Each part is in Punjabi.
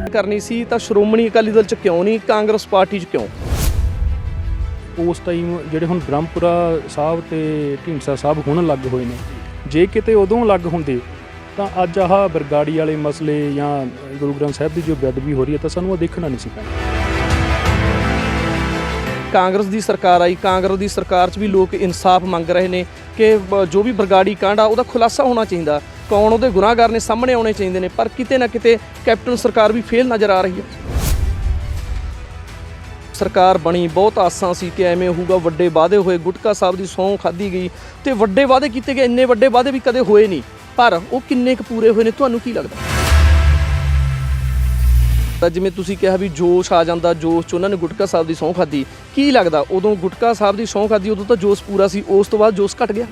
ਕਰਨੀ ਸੀ ਤਾਂ ਸ਼੍ਰੋਮਣੀ ਅਕਾਲੀ ਦਲ 'ਚ ਕਿਉਂ ਨਹੀਂ, ਕਾਂਗਰਸ ਪਾਰਟੀ 'ਚ ਕਿਉਂ? ਉਸ ਟਾਈਮ ਜਿਹੜੇ ਹੁਣ ਬ੍ਰਹਮਪੁਰਾ ਸਾਹਿਬ ਤੇ ਢੀਂਡਸਾ ਸਾਹਿਬ ਹੁਣ ਲੱਗ ਹੋਏ ਨੇ, ਜੇ ਕਿਤੇ ਉਦੋਂ ਲੱਗ ਹੁੰਦੇ ਤਾਂ ਅੱਜ ਆਹ ਬਰਗਾੜੀ ਵਾਲੇ ਮਸਲੇ ਜਾਂ ਗੁਰੂ ਗ੍ਰੰਥ ਸਾਹਿਬ ਦੀ ਜੋ ਬੇਅਦਬੀ ਹੋ ਰਹੀ ਹੈ ਤਾਂ ਸਾਨੂੰ ਉਹ ਦੇਖਣਾ ਨਹੀਂ ਸੀ ਪੈਣਾ। ਕਾਂਗਰਸ ਦੀ ਸਰਕਾਰ ਆਈ, ਕਾਂਗਰਸ ਦੀ ਸਰਕਾਰ 'ਚ ਵੀ ਲੋਕ ਇਨਸਾਫ ਮੰਗ ਰਹੇ ਨੇ ਕਿ ਜੋ ਵੀ ਬਰਗਾੜੀ ਕਾਂਡ ਆ ਉਹਦਾ ਖੁਲਾਸਾ ਹੋਣਾ ਚਾਹੀਦਾ, ਕੌਣ ਉਹਦੇ ਗੁਨਾਹਗਾਰ ਨੇ ਸਾਹਮਣੇ ਆਉਣੇ ਚਾਹੀਦੇ ਨੇ। ਪਰ ਕਿਤੇ ਨਾ ਕਿਤੇ ਕੈਪਟਨ ਸਰਕਾਰ ਵੀ ਫੇਲ ਨਜ਼ਰ ਆ ਰਹੀ ਹੈ। ਸਰਕਾਰ ਬਣੀ, ਬਹੁਤ ਆਸਾਂ ਸੀ ਕਿ ਐਵੇਂ ਹੋਊਗਾ, ਵੱਡੇ ਵਾਅਦੇ ਹੋਏ, ਗੁਟਕਾ ਸਾਹਿਬ ਦੀ ਸਹੁੰ ਖਾਧੀ ਗਈ ਤੇ ਵੱਡੇ ਵਾਅਦੇ ਕੀਤੇ ਗਏ। ਇੰਨੇ ਵੱਡੇ ਵਾਅਦੇ ਵੀ ਕਦੇ ਹੋਏ ਨਹੀਂ, ਪਰ ਉਹ ਕਿੰਨੇ ਕੁ ਪੂਰੇ ਹੋਏ ਨੇ ਤੁਹਾਨੂੰ ਕੀ ਲੱਗਦਾ? ਤਾਂ ਜਿਵੇਂ ਤੁਸੀਂ ਕਿਹਾ ਵੀ ਜੋਸ਼ ਆ ਜਾਂਦਾ, ਜੋਸ਼ 'ਚ ਉਹਨਾਂ ਨੇ ਗੁਟਕਾ ਸਾਹਿਬ ਦੀ ਸਹੁੰ ਖਾਧੀ, ਕੀ ਲੱਗਦਾ ਉਦੋਂ ਗੁਟਕਾ ਸਾਹਿਬ ਦੀ ਸਹੁੰ ਖਾਧੀ ਉਦੋਂ ਤਾਂ ਜੋਸ਼ ਪੂਰਾ ਸੀ, ਉਸ ਤੋਂ ਬਾਅਦ ਜੋਸ਼ ਘਟ ਗਿਆ?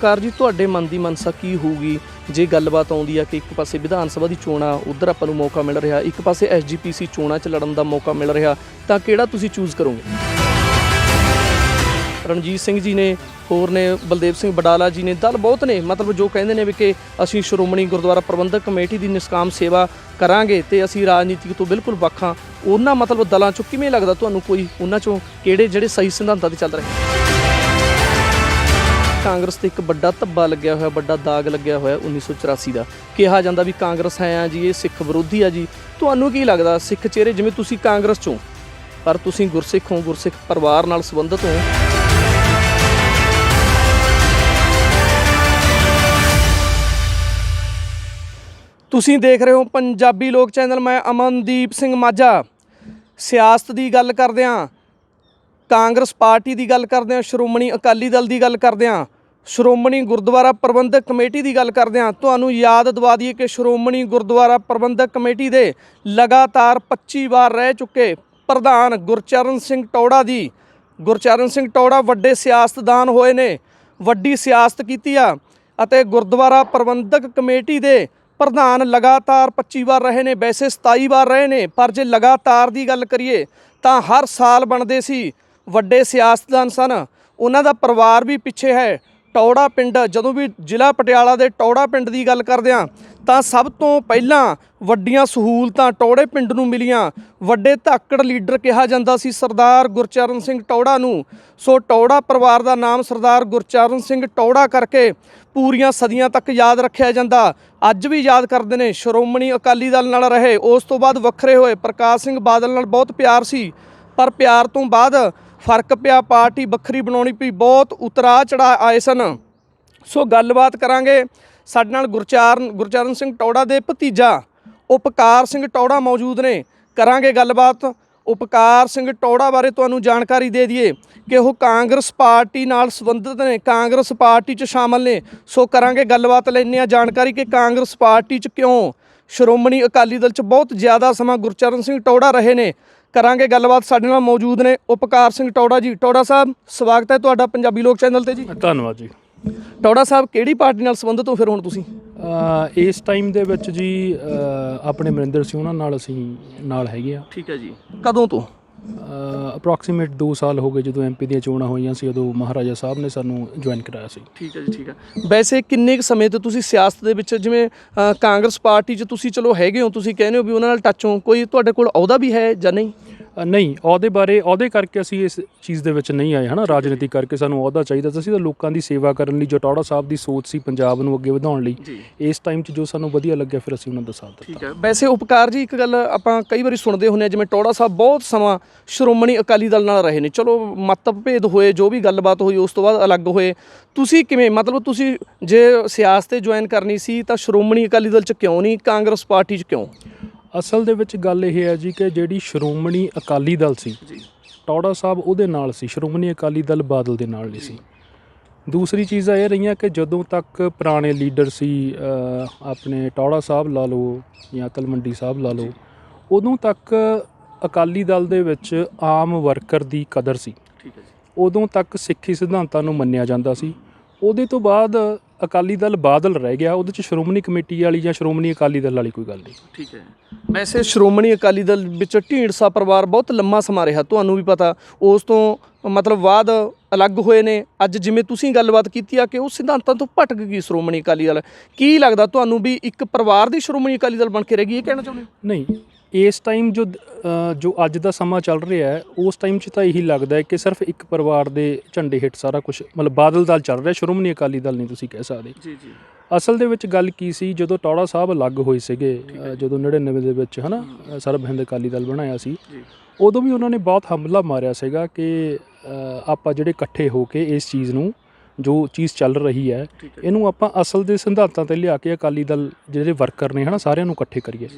ਕਾਰ ਜੀ ਤੁਹਾਡੇ ਮਨ ਦੀ ਮਨਸਾ ਕੀ ਹੋਊਗੀ ਜੇ ਗੱਲਬਾਤ ਆਉਂਦੀ ਆ ਕਿ ਇੱਕ ਪਾਸੇ ਵਿਧਾਨ ਸਭਾ ਦੀ ਚੋਣਾਂ ਉੱਧਰ ਆਪਾਂ ਨੂੰ ਮੌਕਾ ਮਿਲ ਰਿਹਾ, ਇੱਕ ਪਾਸੇ SGPC ਚੋਣਾਂ 'ਚ ਲੜਨ ਦਾ ਮੌਕਾ ਮਿਲ ਰਿਹਾ, ਤਾਂ ਕਿਹੜਾ ਤੁਸੀਂ ਚੂਜ਼ ਕਰੋਗੇ? ਰਣਜੀਤ ਸਿੰਘ ਜੀ ਨੇ, ਹੋਰ ਨੇ ਬਲਦੇਵ ਸਿੰਘ ਵਡਾਲਾ ਜੀ ਨੇ, ਦਲ ਬਹੁਤ ਨੇ ਮਤਲਬ ਜੋ ਕਹਿੰਦੇ ਨੇ ਵੀ ਕਿ ਅਸੀਂ ਸ਼੍ਰੋਮਣੀ ਗੁਰਦੁਆਰਾ ਪ੍ਰਬੰਧਕ ਕਮੇਟੀ ਦੀ ਨਿਸ਼ਕਾਮ ਸੇਵਾ ਕਰਾਂਗੇ ਤੇ ਅਸੀਂ ਰਾਜਨੀਤੀ ਤੋਂ ਬਿਲਕੁਲ ਵੱਖ ਹਾਂ। ਉਹਨਾਂ ਮਤਲਬ ਦਲਾਂ 'ਚੋਂ ਕਿਵੇਂ ਲੱਗਦਾ ਤੁਹਾਨੂੰ, ਕੋਈ ਉਹਨਾਂ 'ਚੋਂ ਕਿਹੜੇ ਜਿਹੜੇ ਸਹੀ ਸਿਧਾਂਤਾਂ 'ਤੇ ਚੱਲ ਰਹੇ? ਕਾਂਗਰਸ ਤੇ ਇੱਕ ਵੱਡਾ ਧੱਬਾ ਲੱਗਿਆ ਹੋਇਆ, ਵੱਡਾ ਦਾਗ ਲੱਗਿਆ ਹੋਇਆ 1984 ਦਾ। ਕਿਹਾ ਜਾਂਦਾ ਵੀ ਕਾਂਗਰਸ ਹੈ ਆ ਜੀ, ਇਹ ਸਿੱਖ ਵਿਰੋਧੀ ਆ ਜੀ। ਤੁਹਾਨੂੰ ਕੀ ਲੱਗਦਾ ਸਿੱਖ ਚਿਹਰੇ, ਜਿਵੇਂ ਤੁਸੀਂ ਕਾਂਗਰਸ 'ਚੋਂ ਪਰ ਤੁਸੀਂ ਗੁਰਸਿੱਖ ਹੋ, ਗੁਰਸਿੱਖ ਪਰਿਵਾਰ ਨਾਲ ਸੰਬੰਧਿਤ ਹੋ, ਤੁਸੀਂ ਦੇਖ ਰਹੇ ਹੋ ਪੰਜਾਬੀ ਲੋਕ ਚੈਨਲ। ਮੈਂ ਅਮਨਦੀਪ ਸਿੰਘ ਮਾਝਾ। ਸਿਆਸਤ ਦੀ ਗੱਲ ਕਰਦੇ ਹਾਂ, ਕਾਂਗਰਸ ਪਾਰਟੀ ਦੀ ਗੱਲ ਕਰਦੇ ਹਾਂ, ਸ਼੍ਰੋਮਣੀ ਅਕਾਲੀ ਦਲ ਦੀ ਗੱਲ ਕਰਦੇ ਹਾਂ, ਸ਼੍ਰੋਮਣੀ ਗੁਰਦੁਆਰਾ ਪ੍ਰਬੰਧਕ ਕਮੇਟੀ ਦੀ ਗੱਲ ਕਰਦੇ ਹਾਂ। ਤੁਹਾਨੂੰ ਯਾਦ ਦਿਵਾ ਦਈਏ ਕਿ ਸ਼੍ਰੋਮਣੀ ਗੁਰਦੁਆਰਾ ਪ੍ਰਬੰਧਕ ਕਮੇਟੀ ਦੇ ਲਗਾਤਾਰ 25 ਵਾਰ ਰਹਿ ਚੁੱਕੇ ਪ੍ਰਧਾਨ ਗੁਰਚਰਨ ਸਿੰਘ ਟੌੜਾ ਵੱਡੇ ਸਿਆਸਤਦਾਨ ਹੋਏ ਨੇ, ਵੱਡੀ ਸਿਆਸਤ ਕੀਤੀ ਆ ਅਤੇ ਗੁਰਦੁਆਰਾ ਪ੍ਰਬੰਧਕ ਕਮੇਟੀ ਦੇ ਪ੍ਰਧਾਨ ਲਗਾਤਾਰ 25 ਵਾਰ ਰਹੇ ਨੇ, ਵੈਸੇ 27 ਵਾਰ ਰਹੇ ਨੇ, ਪਰ ਜੇ ਲਗਾਤਾਰ ਦੀ ਗੱਲ ਕਰੀਏ ਤਾਂ ਹਰ ਸਾਲ ਬਣਦੇ ਸੀ। ਵੱਡੇ ਸਿਆਸਤਦਾਨ ਸਨ, ਉਹਨਾਂ ਦਾ ਪਰਿਵਾਰ ਵੀ ਪਿੱਛੇ ਹੈ। ਟੌੜਾ ਪਿੰਡ, ਜਦੋਂ ਵੀ ਜ਼ਿਲ੍ਹਾ ਪਟਿਆਲਾ ਦੇ ਟੌੜਾ ਪਿੰਡ ਦੀ ਗੱਲ ਕਰਦੇ ਹਾਂ ਤਾਂ ਸਭ ਤੋਂ ਪਹਿਲਾਂ ਵੱਡੀਆਂ ਸਹੂਲਤਾਂ ਟੌੜੇ ਪਿੰਡ ਨੂੰ ਮਿਲੀਆਂ। ਵੱਡੇ ਧਾਕੜ ਲੀਡਰ ਕਿਹਾ ਜਾਂਦਾ ਸੀ ਸਰਦਾਰ ਗੁਰਚਰਨ ਸਿੰਘ ਟੌੜਾ ਨੂੰ। ਸੋ ਟੌੜਾ ਪਰਿਵਾਰ ਦਾ ਨਾਮ ਸਰਦਾਰ ਗੁਰਚਰਨ ਸਿੰਘ ਟੌੜਾ ਕਰਕੇ ਪੂਰੀਆਂ ਸਦੀਆਂ ਤੱਕ ਯਾਦ ਰੱਖਿਆ ਜਾਂਦਾ। ਅੱਜ ਵੀ ਯਾਦ ਕਰਦੇ ਨੇ। ਸ਼੍ਰੋਮਣੀ ਅਕਾਲੀ ਦਲ ਨਾਲ ਰਹੇ, ਉਸ ਤੋਂ ਬਾਅਦ ਵੱਖਰੇ ਹੋਏ। ਪ੍ਰਕਾਸ਼ ਸਿੰਘ ਬਾਦਲ ਨਾਲ ਬਹੁਤ ਪਿਆਰ ਸੀ, ਪਰ ਪਿਆਰ ਤੋਂ ਬਾਅਦ ਫਰਕ ਪਿਆ, ਪਾਰਟੀ ਵੱਖਰੀ ਬਣਾਉਣੀ ਪਈ, ਬਹੁਤ ਉਤਰਾਅ ਚੜ੍ਹਾਅ ਆਏ ਸਨ। ਸੋ ਗੱਲਬਾਤ ਕਰਾਂਗੇ। ਸਾਡੇ ਨਾਲ ਗੁਰਚਰਨ ਸਿੰਘ ਟੌੜਾ ਦੇ ਭਤੀਜਾ ਉਪਕਾਰ ਸਿੰਘ ਟੌੜਾ ਮੌਜੂਦ ਨੇ, ਕਰਾਂਗੇ ਗੱਲਬਾਤ। ਉਪਕਾਰ ਸਿੰਘ ਟੌੜਾ ਬਾਰੇ ਤੁਹਾਨੂੰ ਜਾਣਕਾਰੀ ਦੇ ਦਈਏ ਕਿ ਉਹ ਕਾਂਗਰਸ ਪਾਰਟੀ ਨਾਲ ਸੰਬੰਧਿਤ ਨੇ, ਕਾਂਗਰਸ ਪਾਰਟੀ 'ਚ ਸ਼ਾਮਲ ਨੇ। ਸੋ ਕਰਾਂਗੇ ਗੱਲਬਾਤ, ਲੈਂਦੇ ਹਾਂ ਜਾਣਕਾਰੀ ਕਿ ਕਾਂਗਰਸ ਪਾਰਟੀ 'ਚ ਕਿਉਂ, ਸ਼੍ਰੋਮਣੀ ਅਕਾਲੀ ਦਲ 'ਚ ਬਹੁਤ ਜ਼ਿਆਦਾ ਸਮਾਂ ਗੁਰਚਰਨ ਸਿੰਘ ਟੌੜਾ ਰਹੇ ਨੇ। ਕਰਾਂਗੇ ਗੱਲਬਾਤ। ਸਾਡੇ ਨਾਲ ਮੌਜੂਦ ਨੇ ਉਪਕਾਰ ਸਿੰਘ ਟੌੜਾ ਜੀ। ਟੌੜਾ ਸਾਹਿਬ, ਸਵਾਗਤ ਹੈ ਤੁਹਾਡਾ ਪੰਜਾਬੀ ਲੋਕ ਚੈਨਲ 'ਤੇ ਜੀ। ਧੰਨਵਾਦ ਜੀ। ਟੌੜਾ ਸਾਹਿਬ, ਕਿਹੜੀ ਪਾਰਟੀ ਨਾਲ ਸੰਬੰਧਿਤ ਹੋ ਫਿਰ ਹੁਣ ਤੁਸੀਂ? ਇਸ ਟਾਈਮ ਦੇ ਵਿੱਚ ਜੀ ਆਪਣੇ ਅਮਰਿੰਦਰ ਸਿੰਘ ਉਹਨਾਂ ਨਾਲ ਅਸੀਂ ਨਾਲ ਹੈਗੇ ਆ। ਠੀਕ ਹੈ ਜੀ। ਕਦੋਂ ਤੋਂ? ਅਪਰੋਕਸੀਮੇਟ 2 ਸਾਲ ਹੋ ਗਏ। ਜਦੋਂ MP ਦੀਆਂ ਚੋਣਾਂ ਹੋਈਆਂ ਸੀ ਉਦੋਂ ਮਹਾਰਾਜਾ ਸਾਹਿਬ ਨੇ ਸਾਨੂੰ ਜੁਆਇਨ ਕਰਾਇਆ ਸੀ। ਠੀਕ ਹੈ ਜੀ, ਠੀਕ ਹੈ। ਵੈਸੇ ਕਿੰਨੇ ਕੁ ਸਮੇਂ ਤੋਂ ਤੁਸੀਂ ਸਿਆਸਤ ਦੇ ਵਿੱਚ, ਜਿਵੇਂ ਕਾਂਗਰਸ ਪਾਰਟੀ 'ਚ ਤੁਸੀਂ ਚਲੋ ਹੈਗੇ ਹੋ, ਤੁਸੀਂ ਕਹਿੰਦੇ ਹੋ ਵੀ ਉਹਨਾਂ ਨਾਲ ਟੱਚ ਹੋ, ਕੋਈ ਤੁਹਾਡੇ ਕੋਲ ਅਹੁਦਾ ਵੀ ਹੈ ਜਾਂ ਨਹੀਂ? ਨਹੀਂ, ਅਹੁਦੇ ਕਰਕੇ ਅਸੀਂ ਇਸ ਚੀਜ਼ ਦੇ ਵਿੱਚ ਨਹੀਂ ਆਏ, ਹੈ ਨਾ। ਰਾਜਨੀਤੀ ਕਰਕੇ ਸਾਨੂੰ ਅਹੁਦਾ ਚਾਹੀਦਾ ਸੀ, ਤਾਂ ਲੋਕਾਂ ਦੀ ਸੇਵਾ ਕਰਨ ਲਈ ਜੋ ਟੌੜਾ ਸਾਹਿਬ ਦੀ ਸੋਚ ਸੀ ਪੰਜਾਬ ਨੂੰ ਅੱਗੇ ਵਧਾਉਣ ਲਈ, ਇਸ ਟਾਈਮ 'ਚ ਜੋ ਸਾਨੂੰ ਵਧੀਆ ਲੱਗਿਆ ਫਿਰ ਅਸੀਂ ਉਹਨਾਂ ਦਾ ਸਾਥ ਦਿੱਤਾ। ਠੀਕ ਹੈ। ਵੈਸੇ ਉਪਕਾਰ ਜੀ, ਇੱਕ ਗੱਲ ਆਪਾਂ ਕਈ ਵਾਰੀ ਸੁਣਦੇ ਹੁੰਦੇ ਹਾਂ, ਜਿਵੇਂ ਟੌੜਾ ਸਾਹਿਬ ਬਹੁਤ ਸਮਾਂ ਸ਼੍ਰੋਮਣੀ ਅਕਾਲੀ ਦਲ ਨਾਲ ਰਹੇ ਨੇ, ਚਲੋ ਮਤਭੇਦ ਹੋਏ, ਜੋ ਵੀ ਗੱਲਬਾਤ ਹੋਈ ਉਸ ਤੋਂ ਬਾਅਦ ਅਲੱਗ ਹੋਏ। ਤੁਸੀਂ ਕਿਵੇਂ, ਮਤਲਬ ਤੁਸੀਂ ਜੇ ਸਿਆਸਤ 'ਤੇ ਜੁਆਇਨ ਕਰਨੀ ਸੀ ਤਾਂ ਸ਼੍ਰੋਮਣੀ ਅਕਾਲੀ ਦਲ 'ਚ ਕਿਉਂ ਨਹੀਂ, ਕਾਂਗਰਸ ਪਾਰਟੀ 'ਚ ਕਿਉਂ? ਅਸਲ ਦੇ ਵਿੱਚ ਗੱਲ ਇਹ ਹੈ ਜੀ ਕਿ ਜਿਹੜੀ ਸ਼੍ਰੋਮਣੀ ਅਕਾਲੀ ਦਲ ਸੀ, ਟੌੜਾ ਸਾਹਿਬ ਉਹਦੇ ਨਾਲ ਸੀ, ਸ਼੍ਰੋਮਣੀ ਅਕਾਲੀ ਦਲ ਬਾਦਲ ਦੇ ਨਾਲ ਨਹੀਂ ਸੀ। ਦੂਸਰੀ ਚੀਜ਼ਾਂ ਇਹ ਰਹੀਆਂ ਕਿ ਜਦੋਂ ਤੱਕ ਪੁਰਾਣੇ ਲੀਡਰ ਸੀ, ਆਪਣੇ ਟੌੜਾ ਸਾਹਿਬ ਲਾ ਲਓ ਜਾਂ ਤਲਵੰਡੀ ਸਾਹਿਬ ਲਾ ਲਓ, ਉਦੋਂ ਤੱਕ ਅਕਾਲੀ ਦਲ ਦੇ ਵਿੱਚ ਆਮ ਵਰਕਰ ਦੀ ਕਦਰ ਸੀ। ਠੀਕ ਹੈ ਜੀ। ਉਦੋਂ ਤੱਕ ਸਿੱਖੀ ਸਿਧਾਂਤਾਂ ਨੂੰ ਮੰਨਿਆ ਜਾਂਦਾ ਸੀ। ਉਹਦੇ ਤੋਂ ਬਾਅਦ ਅਕਾਲੀ ਦਲ ਬਾਦਲ ਰਹਿ ਗਿਆ, ਉਹਦੇ 'ਚ ਸ਼੍ਰੋਮਣੀ ਕਮੇਟੀ ਵਾਲੀ ਜਾਂ ਸ਼੍ਰੋਮਣੀ ਅਕਾਲੀ ਦਲ ਵਾਲੀ ਕੋਈ ਗੱਲ ਨਹੀਂ। ਠੀਕ ਹੈ। ਵੈਸੇ ਸ਼੍ਰੋਮਣੀ ਅਕਾਲੀ ਦਲ ਵਿੱਚ ਢੀਂਡਸਾ ਪਰਿਵਾਰ ਬਹੁਤ ਲੰਮਾ ਸਮਾਂ ਰਿਹਾ, ਤੁਹਾਨੂੰ ਵੀ ਪਤਾ। ਉਸ ਤੋਂ ਮਤਲਬ ਬਾਅਦ ਅਲੱਗ ਹੋਏ ਨੇ। ਅੱਜ ਜਿਵੇਂ ਤੁਸੀਂ ਗੱਲਬਾਤ ਕੀਤੀ ਆ ਕਿ ਉਹ ਸਿਧਾਂਤਾਂ ਤੋਂ ਭਟਕ ਗਈ ਸ਼੍ਰੋਮਣੀ ਅਕਾਲੀ ਦਲ, ਕੀ ਲੱਗਦਾ ਤੁਹਾਨੂੰ ਵੀ ਇੱਕ ਪਰਿਵਾਰ ਦੀ ਸ਼੍ਰੋਮਣੀ ਅਕਾਲੀ ਦਲ ਬਣ ਕੇ ਰਹਿ ਗਈ, ਇਹ ਕਹਿਣਾ ਚਾਹੁੰਦੇ ਹੋ? ਨਹੀਂ, ਇਸ ਟਾਈਮ ਜੋ ਅੱਜ ਦਾ ਸਮਾਂ ਚੱਲ ਰਿਹਾ ਹੈ, ਉਸ ਟਾਈਮ 'ਚ ਤਾਂ ਇਹੀ ਲੱਗਦਾ ਹੈ ਕਿ ਸਿਰਫ ਇੱਕ ਪਰਿਵਾਰ ਦੇ ਝੰਡੇ ਹੇਠ ਸਾਰਾ ਕੁਝ ਮਤਲਬ ਬਾਦਲ ਦਲ ਚੱਲ ਰਿਹਾ, ਸ਼੍ਰੋਮਣੀ ਅਕਾਲੀ ਦਲ ਨਹੀਂ ਤੁਸੀਂ ਕਹਿ ਸਕਦੇ। ਜੀ ਜੀ। ਅਸਲ ਦੇ ਵਿੱਚ ਗੱਲ ਕੀ ਸੀ, ਜਦੋਂ ਟੌੜਾ ਸਾਹਿਬ ਅਲੱਗ ਹੋਏ ਸੀਗੇ, ਜਦੋਂ 99 ਦੇ ਵਿੱਚ ਹੈ ਨਾ ਸਰਬ ਹਿੰਦ ਅਕਾਲੀ ਦਲ ਬਣਾਇਆ ਸੀ, ਉਦੋਂ ਵੀ ਉਹਨਾਂ ਨੇ ਬਹੁਤ ਹਮਲਾ ਮਾਰਿਆ ਸੀਗਾ ਕਿ ਆਪਾਂ ਜਿਹੜੇ ਇਕੱਠੇ ਹੋ ਕੇ ਇਸ ਚੀਜ਼ ਨੂੰ, ਜੋ ਚੀਜ਼ ਚੱਲ ਰਹੀ ਹੈ, ਇਹਨੂੰ ਆਪਾਂ ਅਸਲ ਦੇ ਸਿਧਾਂਤਾਂ 'ਤੇ ਲਿਆ ਕੇ ਅਕਾਲੀ ਦਲ ਜਿਹੜੇ ਵਰਕਰ ਨੇ ਹੈ ਨਾ ਸਾਰਿਆਂ ਨੂੰ ਇਕੱਠੇ ਕਰੀਏ।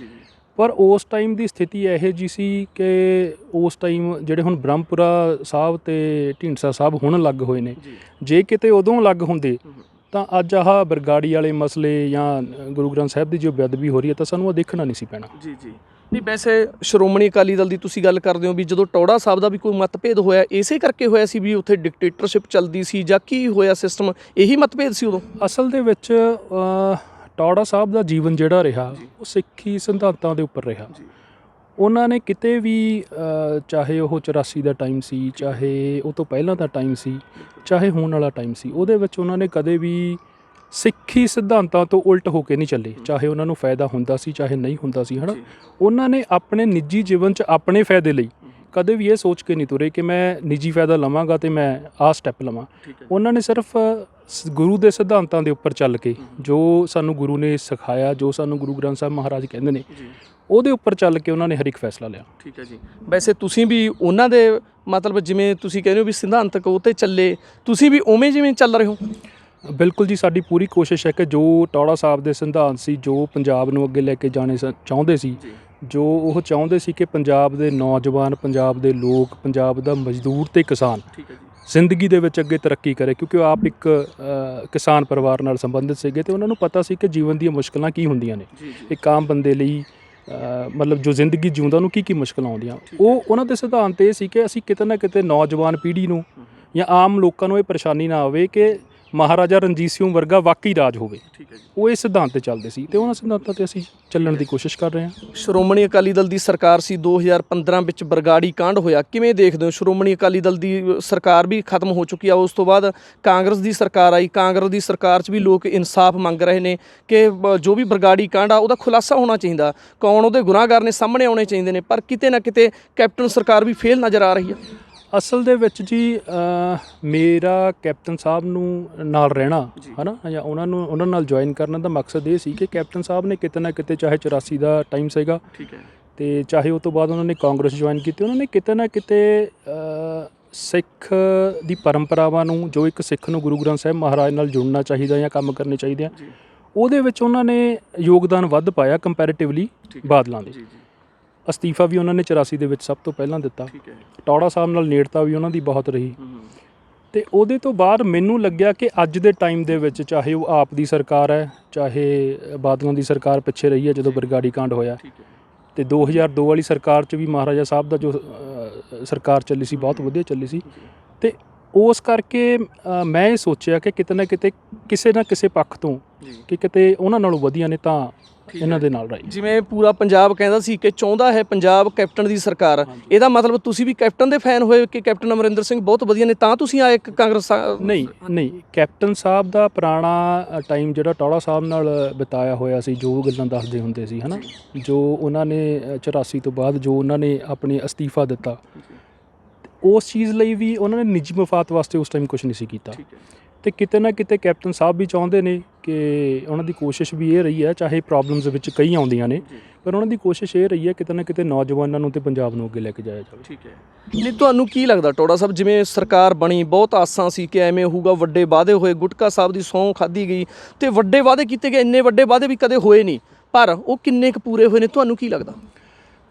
ਪਰ ਉਸ ਟਾਈਮ ਦੀ ਸਥਿਤੀ ਇਹੋ ਜਿਹੀ ਸੀ ਕਿ ਉਸ ਟਾਈਮ ਜਿਹੜੇ ਹੁਣ ਬ੍ਰਹਮਪੁਰਾ ਸਾਹਿਬ ਅਤੇ ਢੀਂਡਸਾ ਸਾਹਿਬ ਹੁਣ ਅਲੱਗ ਹੋਏ ਨੇ, ਜੇ ਕਿਤੇ ਉਦੋਂ ਅਲੱਗ ਹੁੰਦੇ ਤਾਂ ਅੱਜ ਆਹ ਬਰਗਾੜੀ ਵਾਲੇ ਮਸਲੇ ਜਾਂ ਗੁਰੂ ਗ੍ਰੰਥ ਸਾਹਿਬ ਦੀ ਜੋ ਬੇਅਦਬੀ ਹੋ ਰਹੀ ਹੈ ਤਾਂ ਸਾਨੂੰ ਉਹ ਦੇਖਣਾ ਨਹੀਂ ਸੀ ਪੈਣਾ। ਜੀ ਜੀ। ਨਹੀਂ, ਵੈਸੇ ਸ਼੍ਰੋਮਣੀ ਅਕਾਲੀ ਦਲ ਦੀ ਤੁਸੀਂ ਗੱਲ ਕਰਦੇ ਹੋ ਵੀ ਜਦੋਂ ਟੌੜਾ ਸਾਹਿਬ ਦਾ ਵੀ ਕੋਈ ਮਤਭੇਦ ਹੋਇਆ, ਇਸੇ ਕਰਕੇ ਹੋਇਆ ਸੀ ਵੀ ਉੱਥੇ ਡਿਕਟੇਟਰਸ਼ਿਪ ਚੱਲਦੀ ਸੀ ਜਾਂ ਕੀ ਹੋਇਆ ਸਿਸਟਮ, ਇਹੀ ਮਤਭੇਦ ਸੀ ਉਦੋਂ? ਅਸਲ ਦੇ ਵਿੱਚ ਟੌੜਾ ਸਾਹਿਬ ਦਾ ਜੀਵਨ ਜਿਹੜਾ ਰਿਹਾ ਉਹ ਸਿੱਖੀ ਸਿਧਾਂਤਾਂ ਦੇ ਉੱਪਰ ਰਿਹਾ। ਉਹਨਾਂ ਨੇ ਕਿਤੇ ਵੀ ਚਾਹੇ ਉਹ 84 ਦਾ ਟਾਈਮ ਸੀ, ਚਾਹੇ ਉਹ ਤੋਂ ਪਹਿਲਾਂ ਦਾ ਟਾਈਮ ਸੀ, ਚਾਹੇ ਹੁਣ ਵਾਲਾ ਟਾਈਮ ਸੀ, ਉਹਦੇ ਵਿੱਚ ਉਹਨਾਂ ਨੇ ਕਦੇ ਵੀ ਸਿੱਖੀ ਸਿਧਾਂਤਾਂ ਤੋਂ ਉਲਟ ਹੋ ਕੇ ਨਹੀਂ ਚੱਲੇ, ਚਾਹੇ ਉਹਨਾਂ ਨੂੰ ਫਾਇਦਾ ਹੁੰਦਾ ਸੀ ਚਾਹੇ ਨਹੀਂ ਹੁੰਦਾ ਸੀ, ਹੈ ਨਾ। ਉਹਨਾਂ ਨੇ ਆਪਣੇ ਨਿੱਜੀ ਜੀਵਨ 'ਚ ਆਪਣੇ ਫਾਇਦੇ ਲਈ ਕਦੇ ਵੀ ਇਹ ਸੋਚ ਕੇ ਨਹੀਂ ਤੁਰੇ ਕਿ ਮੈਂ ਨਿੱਜੀ ਫਾਇਦਾ ਲਵਾਂਗਾ ਅਤੇ ਮੈਂ ਆਹ ਸਟੈਪ ਲਵਾਂ। ਉਹਨਾਂ ਨੇ ਸਿਰਫ ਗੁਰੂ ਦੇ ਸਿਧਾਂਤਾਂ ਦੇ ਉੱਪਰ ਚੱਲ ਕੇ, ਜੋ ਸਾਨੂੰ ਗੁਰੂ ਨੇ ਸਿਖਾਇਆ, ਜੋ ਸਾਨੂੰ ਗੁਰੂ ਗ੍ਰੰਥ ਸਾਹਿਬ ਮਹਾਰਾਜ ਕਹਿੰਦੇ ਨੇ, ਉਹਦੇ ਉੱਪਰ ਚੱਲ ਕੇ ਉਹਨਾਂ ਨੇ ਹਰ ਇੱਕ ਫੈਸਲਾ ਲਿਆ। ਠੀਕ ਹੈ ਜੀ। ਵੈਸੇ ਤੁਸੀਂ ਵੀ ਉਹਨਾਂ ਦੇ ਮਤਲਬ ਜਿਵੇਂ ਤੁਸੀਂ ਕਹਿੰਦੇ ਹੋ ਵੀ ਸਿਧਾਂਤਕ ਉਹ 'ਤੇ ਚੱਲੇ, ਤੁਸੀਂ ਵੀ ਉਵੇਂ ਜਿਵੇਂ ਚੱਲ ਰਹੇ ਹੋ? ਬਿਲਕੁਲ ਜੀ, ਸਾਡੀ ਪੂਰੀ ਕੋਸ਼ਿਸ਼ ਹੈ ਕਿ ਜੋ ਟੌੜਾ ਸਾਹਿਬ ਦੇ ਸਿਧਾਂਤ ਸੀ, ਜੋ ਪੰਜਾਬ ਨੂੰ ਅੱਗੇ ਲੈ ਕੇ ਜਾਣੇ ਚਾਹੁੰਦੇ ਸੀ, ਜੋ ਉਹ ਚਾਹੁੰਦੇ ਸੀ ਕਿ ਪੰਜਾਬ ਦੇ ਨੌਜਵਾਨ, ਪੰਜਾਬ ਦੇ ਲੋਕ, ਪੰਜਾਬ ਦਾ ਮਜ਼ਦੂਰ ਤੇ ਕਿਸਾਨ ਜ਼ਿੰਦਗੀ ਦੇ ਵਿੱਚ ਅੱਗੇ ਤਰੱਕੀ ਕਰੇ, ਕਿਉਂਕਿ ਉਹ ਆਪ ਇੱਕ ਕਿਸਾਨ ਪਰਿਵਾਰ ਨਾਲ ਸੰਬੰਧਿਤ ਸੀਗੇ ਅਤੇ ਉਹਨਾਂ ਨੂੰ ਪਤਾ ਸੀ ਕਿ ਜੀਵਨ ਦੀਆਂ ਮੁਸ਼ਕਲਾਂ ਕੀ ਹੁੰਦੀਆਂ ਨੇ, ਇੱਕ ਆਮ ਬੰਦੇ ਲਈ ਮਤਲਬ ਜੋ ਜ਼ਿੰਦਗੀ ਜਿਉਂਦਾ ਉਹਨੂੰ ਕੀ ਕੀ ਮੁਸ਼ਕਲਾਂ ਆਉਂਦੀਆਂ। ਉਹਨਾਂ ਦੇ ਸਿਧਾਂਤ ਇਹ ਸੀ ਕਿ ਅਸੀਂ ਕਿਤੇ ਨਾ ਕਿਤੇ ਨੌਜਵਾਨ ਪੀੜ੍ਹੀ ਨੂੰ ਜਾਂ ਆਮ ਲੋਕਾਂ ਨੂੰ ਇਹ ਪਰੇਸ਼ਾਨੀ ਨਾ ਆਵੇ ਕਿ ਮਹਾਰਾਜਾ ਰਣਜੀਤ ਸਿੰਘ ਵਰਗਾ ਵਾਕਈ ਰਾਜ ਹੋਵੇ। ਉਹ ਇਸ ਸਿਧਾਂਤ 'ਤੇ ਚੱਲਦੇ ਸੀ ਅਤੇ ਉਹਨਾਂ ਸਿਧਾਂਤਾਂ 'ਤੇ ਅਸੀਂ ਚੱਲਣ ਦੀ ਕੋਸ਼ਿਸ਼ ਕਰ ਰਹੇ ਹਾਂ। ਸ਼੍ਰੋਮਣੀ ਅਕਾਲੀ ਦਲ ਦੀ ਸਰਕਾਰ ਸੀ, 2015 ਵਿੱਚ ਬਰਗਾੜੀ ਕਾਂਡ ਹੋਇਆ, ਕਿਵੇਂ ਦੇਖਦੇ ਹੋ? ਸ਼੍ਰੋਮਣੀ ਅਕਾਲੀ ਦਲ ਦੀ ਸਰਕਾਰ ਵੀ ਖਤਮ ਹੋ ਚੁੱਕੀ ਆ, ਉਸ ਤੋਂ ਬਾਅਦ ਕਾਂਗਰਸ ਦੀ ਸਰਕਾਰ ਆਈ। ਕਾਂਗਰਸ ਦੀ ਸਰਕਾਰ 'ਚ ਵੀ ਲੋਕ ਇਨਸਾਫ ਮੰਗ ਰਹੇ ਨੇ ਕਿ ਜੋ ਵੀ ਬਰਗਾੜੀ ਕਾਂਡ ਆ ਉਹਦਾ ਖੁਲਾਸਾ ਹੋਣਾ ਚਾਹੀਦਾ, ਕੌਣ ਉਹਦੇ ਗੁਨਾਹਗਾਰ ਨੇ ਸਾਹਮਣੇ ਆਉਣੇ ਚਾਹੀਦੇ ਨੇ, ਪਰ ਕਿਤੇ ਨਾ ਕਿਤੇ ਕੈਪਟਨ ਸਰਕਾਰ ਵੀ ਫੇਲ ਨਜ਼ਰ ਆ ਰਹੀ ਹੈ। ਅਸਲ ਦੇ ਵਿੱਚ ਜੀ ਮੇਰਾ ਕੈਪਟਨ ਸਾਹਿਬ ਨੂੰ ਨਾਲ ਰਹਿਣਾ ਹੈ ਨਾ, ਜਾਂ ਉਹਨਾਂ ਨਾਲ ਜੁਆਇਨ ਕਰਨ ਦਾ ਮਕਸਦ ਇਹ ਸੀ ਕਿ ਕੈਪਟਨ ਸਾਹਿਬ ਨੇ ਕਿਤੇ ਨਾ ਕਿਤੇ, ਚਾਹੇ 84 ਦਾ ਟਾਈਮ ਸੀਗਾ ਅਤੇ ਚਾਹੇ ਉਹ ਤੋਂ ਬਾਅਦ ਉਹਨਾਂ ਨੇ ਕਾਂਗਰਸ ਜੁਆਇਨ ਕੀਤੀ, ਉਹਨਾਂ ਨੇ ਕਿਤੇ ਨਾ ਕਿਤੇ ਸਿੱਖ ਦੀ ਪਰੰਪਰਾਵਾਂ ਨੂੰ, ਜੋ ਇੱਕ ਸਿੱਖ ਨੂੰ ਗੁਰੂ ਗ੍ਰੰਥ ਸਾਹਿਬ ਮਹਾਰਾਜ ਨਾਲ ਜੁੜਨਾ ਚਾਹੀਦਾ ਜਾਂ ਕੰਮ ਕਰਨੇ ਚਾਹੀਦੇ ਆ, ਉਹਦੇ ਵਿੱਚ ਉਹਨਾਂ ਨੇ ਯੋਗਦਾਨ ਵੱਧ ਪਾਇਆ ਕੰਪੈਰੇਟਿਵਲੀ ਬਾਦਲਾਂ ਦੇ। ਅਸਤੀਫਾ ਵੀ ਉਹਨਾਂ ਨੇ 84 ਦੇ ਵਿੱਚ ਸਭ ਤੋਂ ਪਹਿਲਾਂ ਦਿੱਤਾ। ਟੌੜਾ ਸਾਹਿਬ ਨਾਲ ਨੇੜਤਾ ਵੀ ਉਹਨਾਂ ਦੀ ਬਹੁਤ ਰਹੀ ਅਤੇ ਉਹਦੇ ਤੋਂ ਬਾਅਦ ਮੈਨੂੰ ਲੱਗਿਆ ਕਿ ਅੱਜ ਦੇ ਟਾਈਮ ਦੇ ਵਿੱਚ, ਚਾਹੇ ਉਹ ਆਪ ਦੀ ਸਰਕਾਰ ਹੈ, ਚਾਹੇ ਬਾਦਲਾਂ ਦੀ ਸਰਕਾਰ ਪਿੱਛੇ ਰਹੀ ਹੈ ਜਦੋਂ ਬਰਗਾੜੀ ਕਾਂਡ ਹੋਇਆ, ਅਤੇ 2002 ਵਾਲੀ ਸਰਕਾਰ 'ਚ ਵੀ ਮਹਾਰਾਜਾ ਸਾਹਿਬ ਦਾ ਜੋ ਸਰਕਾਰ ਚੱਲੀ ਸੀ ਬਹੁਤ ਵਧੀਆ ਚੱਲੀ ਸੀ। ਅਤੇ ਉਸ ਕਰਕੇ ਮੈਂ ਇਹ ਸੋਚਿਆ ਕਿ ਕਿਤੇ ਨਾ ਕਿਤੇ, ਕਿਸੇ ਨਾ ਕਿਸੇ ਪੱਖ ਤੋਂ, ਕਿ ਕਿਤੇ ਉਹਨਾਂ ਨਾਲੋਂ ਵਧੀਆ ਨੇ ਤਾਂ ਇਹਨਾਂ ਦੇ ਨਾਲ ਰਹੀ। ਜਿਵੇਂ ਪੂਰਾ ਪੰਜਾਬ ਕਹਿੰਦਾ ਸੀ ਕਿ ਚਾਹੁੰਦਾ ਹੈ ਪੰਜਾਬ ਕੈਪਟਨ ਦੀ ਸਰਕਾਰ, ਇਹਦਾ ਮਤਲਬ ਤੁਸੀਂ ਵੀ ਕੈਪਟਨ ਦੇ ਫੈਨ ਹੋਏ ਕਿ ਕੈਪਟਨ ਅਮਰਿੰਦਰ ਸਿੰਘ ਬਹੁਤ ਵਧੀਆ ਨੇ ਤਾਂ ਤੁਸੀਂ ਆਏ ਕਾਂਗਰਸ? ਨਹੀਂ, ਕੈਪਟਨ ਸਾਹਿਬ ਦਾ ਪੁਰਾਣਾ ਟਾਈਮ ਜਿਹੜਾ ਟੌੜਾ ਸਾਹਿਬ ਨਾਲ ਬਿਤਾਇਆ ਹੋਇਆ ਸੀ, ਜੋ ਗੱਲਾਂ ਦੱਸਦੇ ਹੁੰਦੇ ਸੀ ਹੈ ਨਾ, ਜੋ ਉਹਨਾਂ ਨੇ 84 ਤੋਂ ਬਾਅਦ ਜੋ ਉਹਨਾਂ ਨੇ ਆਪਣੀ ਅਸਤੀਫਾ ਦਿੱਤਾ, ਉਸ ਚੀਜ਼ ਲਈ ਵੀ ਉਹਨਾਂ ਨੇ ਨਿੱਜੀ ਮਫਾਦ ਵਾਸਤੇ ਉਸ ਟਾਈਮ ਕੁਛ ਨਹੀਂ ਸੀ ਕੀਤਾ। ਅਤੇ ਕਿਤੇ ਨਾ ਕਿਤੇ ਕੈਪਟਨ ਸਾਹਿਬ ਵੀ ਚਾਹੁੰਦੇ ਨੇ ਕਿ ਉਹਨਾਂ ਦੀ ਕੋਸ਼ਿਸ਼ ਵੀ ਇਹ ਰਹੀ ਹੈ, ਚਾਹੇ ਪ੍ਰੋਬਲਮਸ ਵਿੱਚ ਕਈ ਆਉਂਦੀਆਂ ਨੇ, ਪਰ ਉਹਨਾਂ ਦੀ ਕੋਸ਼ਿਸ਼ ਇਹ ਰਹੀ ਹੈ ਕਿਤੇ ਨਾ ਕਿਤੇ ਨੌਜਵਾਨਾਂ ਨੂੰ ਅਤੇ ਪੰਜਾਬ ਨੂੰ ਅੱਗੇ ਲੈ ਕੇ ਜਾਇਆ ਜਾਵੇ। ਠੀਕ ਹੈ। ਨਹੀਂ, ਤੁਹਾਨੂੰ ਕੀ ਲੱਗਦਾ ਟੌੜਾ ਸਾਹਿਬ, ਜਿਵੇਂ ਸਰਕਾਰ ਬਣੀ, ਬਹੁਤ ਆਸਾਂ ਸੀ ਕਿ ਐਵੇਂ ਹੋਊਗਾ, ਵੱਡੇ ਵਾਅਦੇ ਹੋਏ, ਗੁਟਕਾ ਸਾਹਿਬ ਦੀ ਸਹੁੰ ਖਾਧੀ ਗਈ ਅਤੇ ਵੱਡੇ ਵਾਅਦੇ ਕੀਤੇ ਗਏ, ਇੰਨੇ ਵੱਡੇ ਵਾਅਦੇ ਵੀ ਕਦੇ ਹੋਏ ਨਹੀਂ, ਪਰ ਉਹ ਕਿੰਨੇ ਕੁ ਪੂਰੇ ਹੋਏ ਨੇ, ਤੁਹਾਨੂੰ ਕੀ ਲੱਗਦਾ?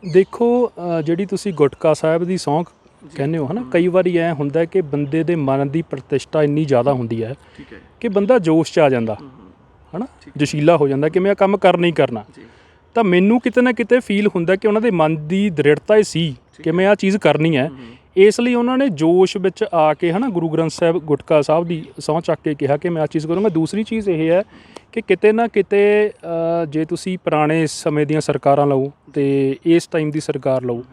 ਦੇਖੋ, ਜਿਹੜੀ ਤੁਸੀਂ ਗੁਟਕਾ ਸਾਹਿਬ ਦੀ ਸਹੁੰ ਕਹਿੰਦੇ ਹੋ ਹੈ ਨਾ, ਕਈ ਵਾਰੀ ਐਂ ਹੁੰਦਾ ਕਿ ਬੰਦੇ ਦੇ ਮਨ ਦੀ ਪ੍ਰਤਿਸ਼ਠਾ ਇੰਨੀ ਜ਼ਿਆਦਾ ਹੁੰਦੀ ਹੈ ਕਿ ਬੰਦਾ ਜੋਸ਼ 'ਚ ਆ ਜਾਂਦਾ ਹੈ ਨਾ, ਜੋਸ਼ੀਲਾ ਹੋ ਜਾਂਦਾ ਕਿ ਮੈਂ ਕੰਮ ਕਰਨਾ ਹੀ ਕਰਨਾ। ਤਾਂ ਮੈਨੂੰ ਕਿਤੇ ਨਾ ਕਿਤੇ ਫੀਲ ਹੁੰਦਾ ਕਿ ਉਹਨਾਂ ਦੇ ਮਨ ਦੀ ਦ੍ਰਿੜਤਾ ਹੀ ਸੀ ਕਿ ਮੈਂ ਆਹ ਚੀਜ਼ ਕਰਨੀ ਹੈ, ਇਸ ਲਈ ਉਹਨਾਂ ਨੇ ਜੋਸ਼ ਵਿੱਚ ਆ ਕੇ ਗੁਰੂ ਗ੍ਰੰਥ ਸਾਹਿਬ ਗੁਟਕਾ ਸਾਹਿਬ ਦੀ ਸਹੁੰ ਚੱਕ ਕੇ ਕਿਹਾ ਕਿ ਮੈਂ ਆਹ ਚੀਜ਼ ਕਰੂੰਗਾ। ਦੂਸਰੀ ਚੀਜ਼ ਇਹ ਹੈ ਕਿ ਕਿਤੇ ਨਾ ਕਿਤੇ ਜੇ ਤੁਸੀਂ ਪੁਰਾਣੇ ਸਮੇਂ ਦੀਆਂ ਸਰਕਾਰਾਂ ਲਓ ਅਤੇ ਇਸ ਟਾਈਮ ਦੀ ਸਰਕਾਰ ਲਓ,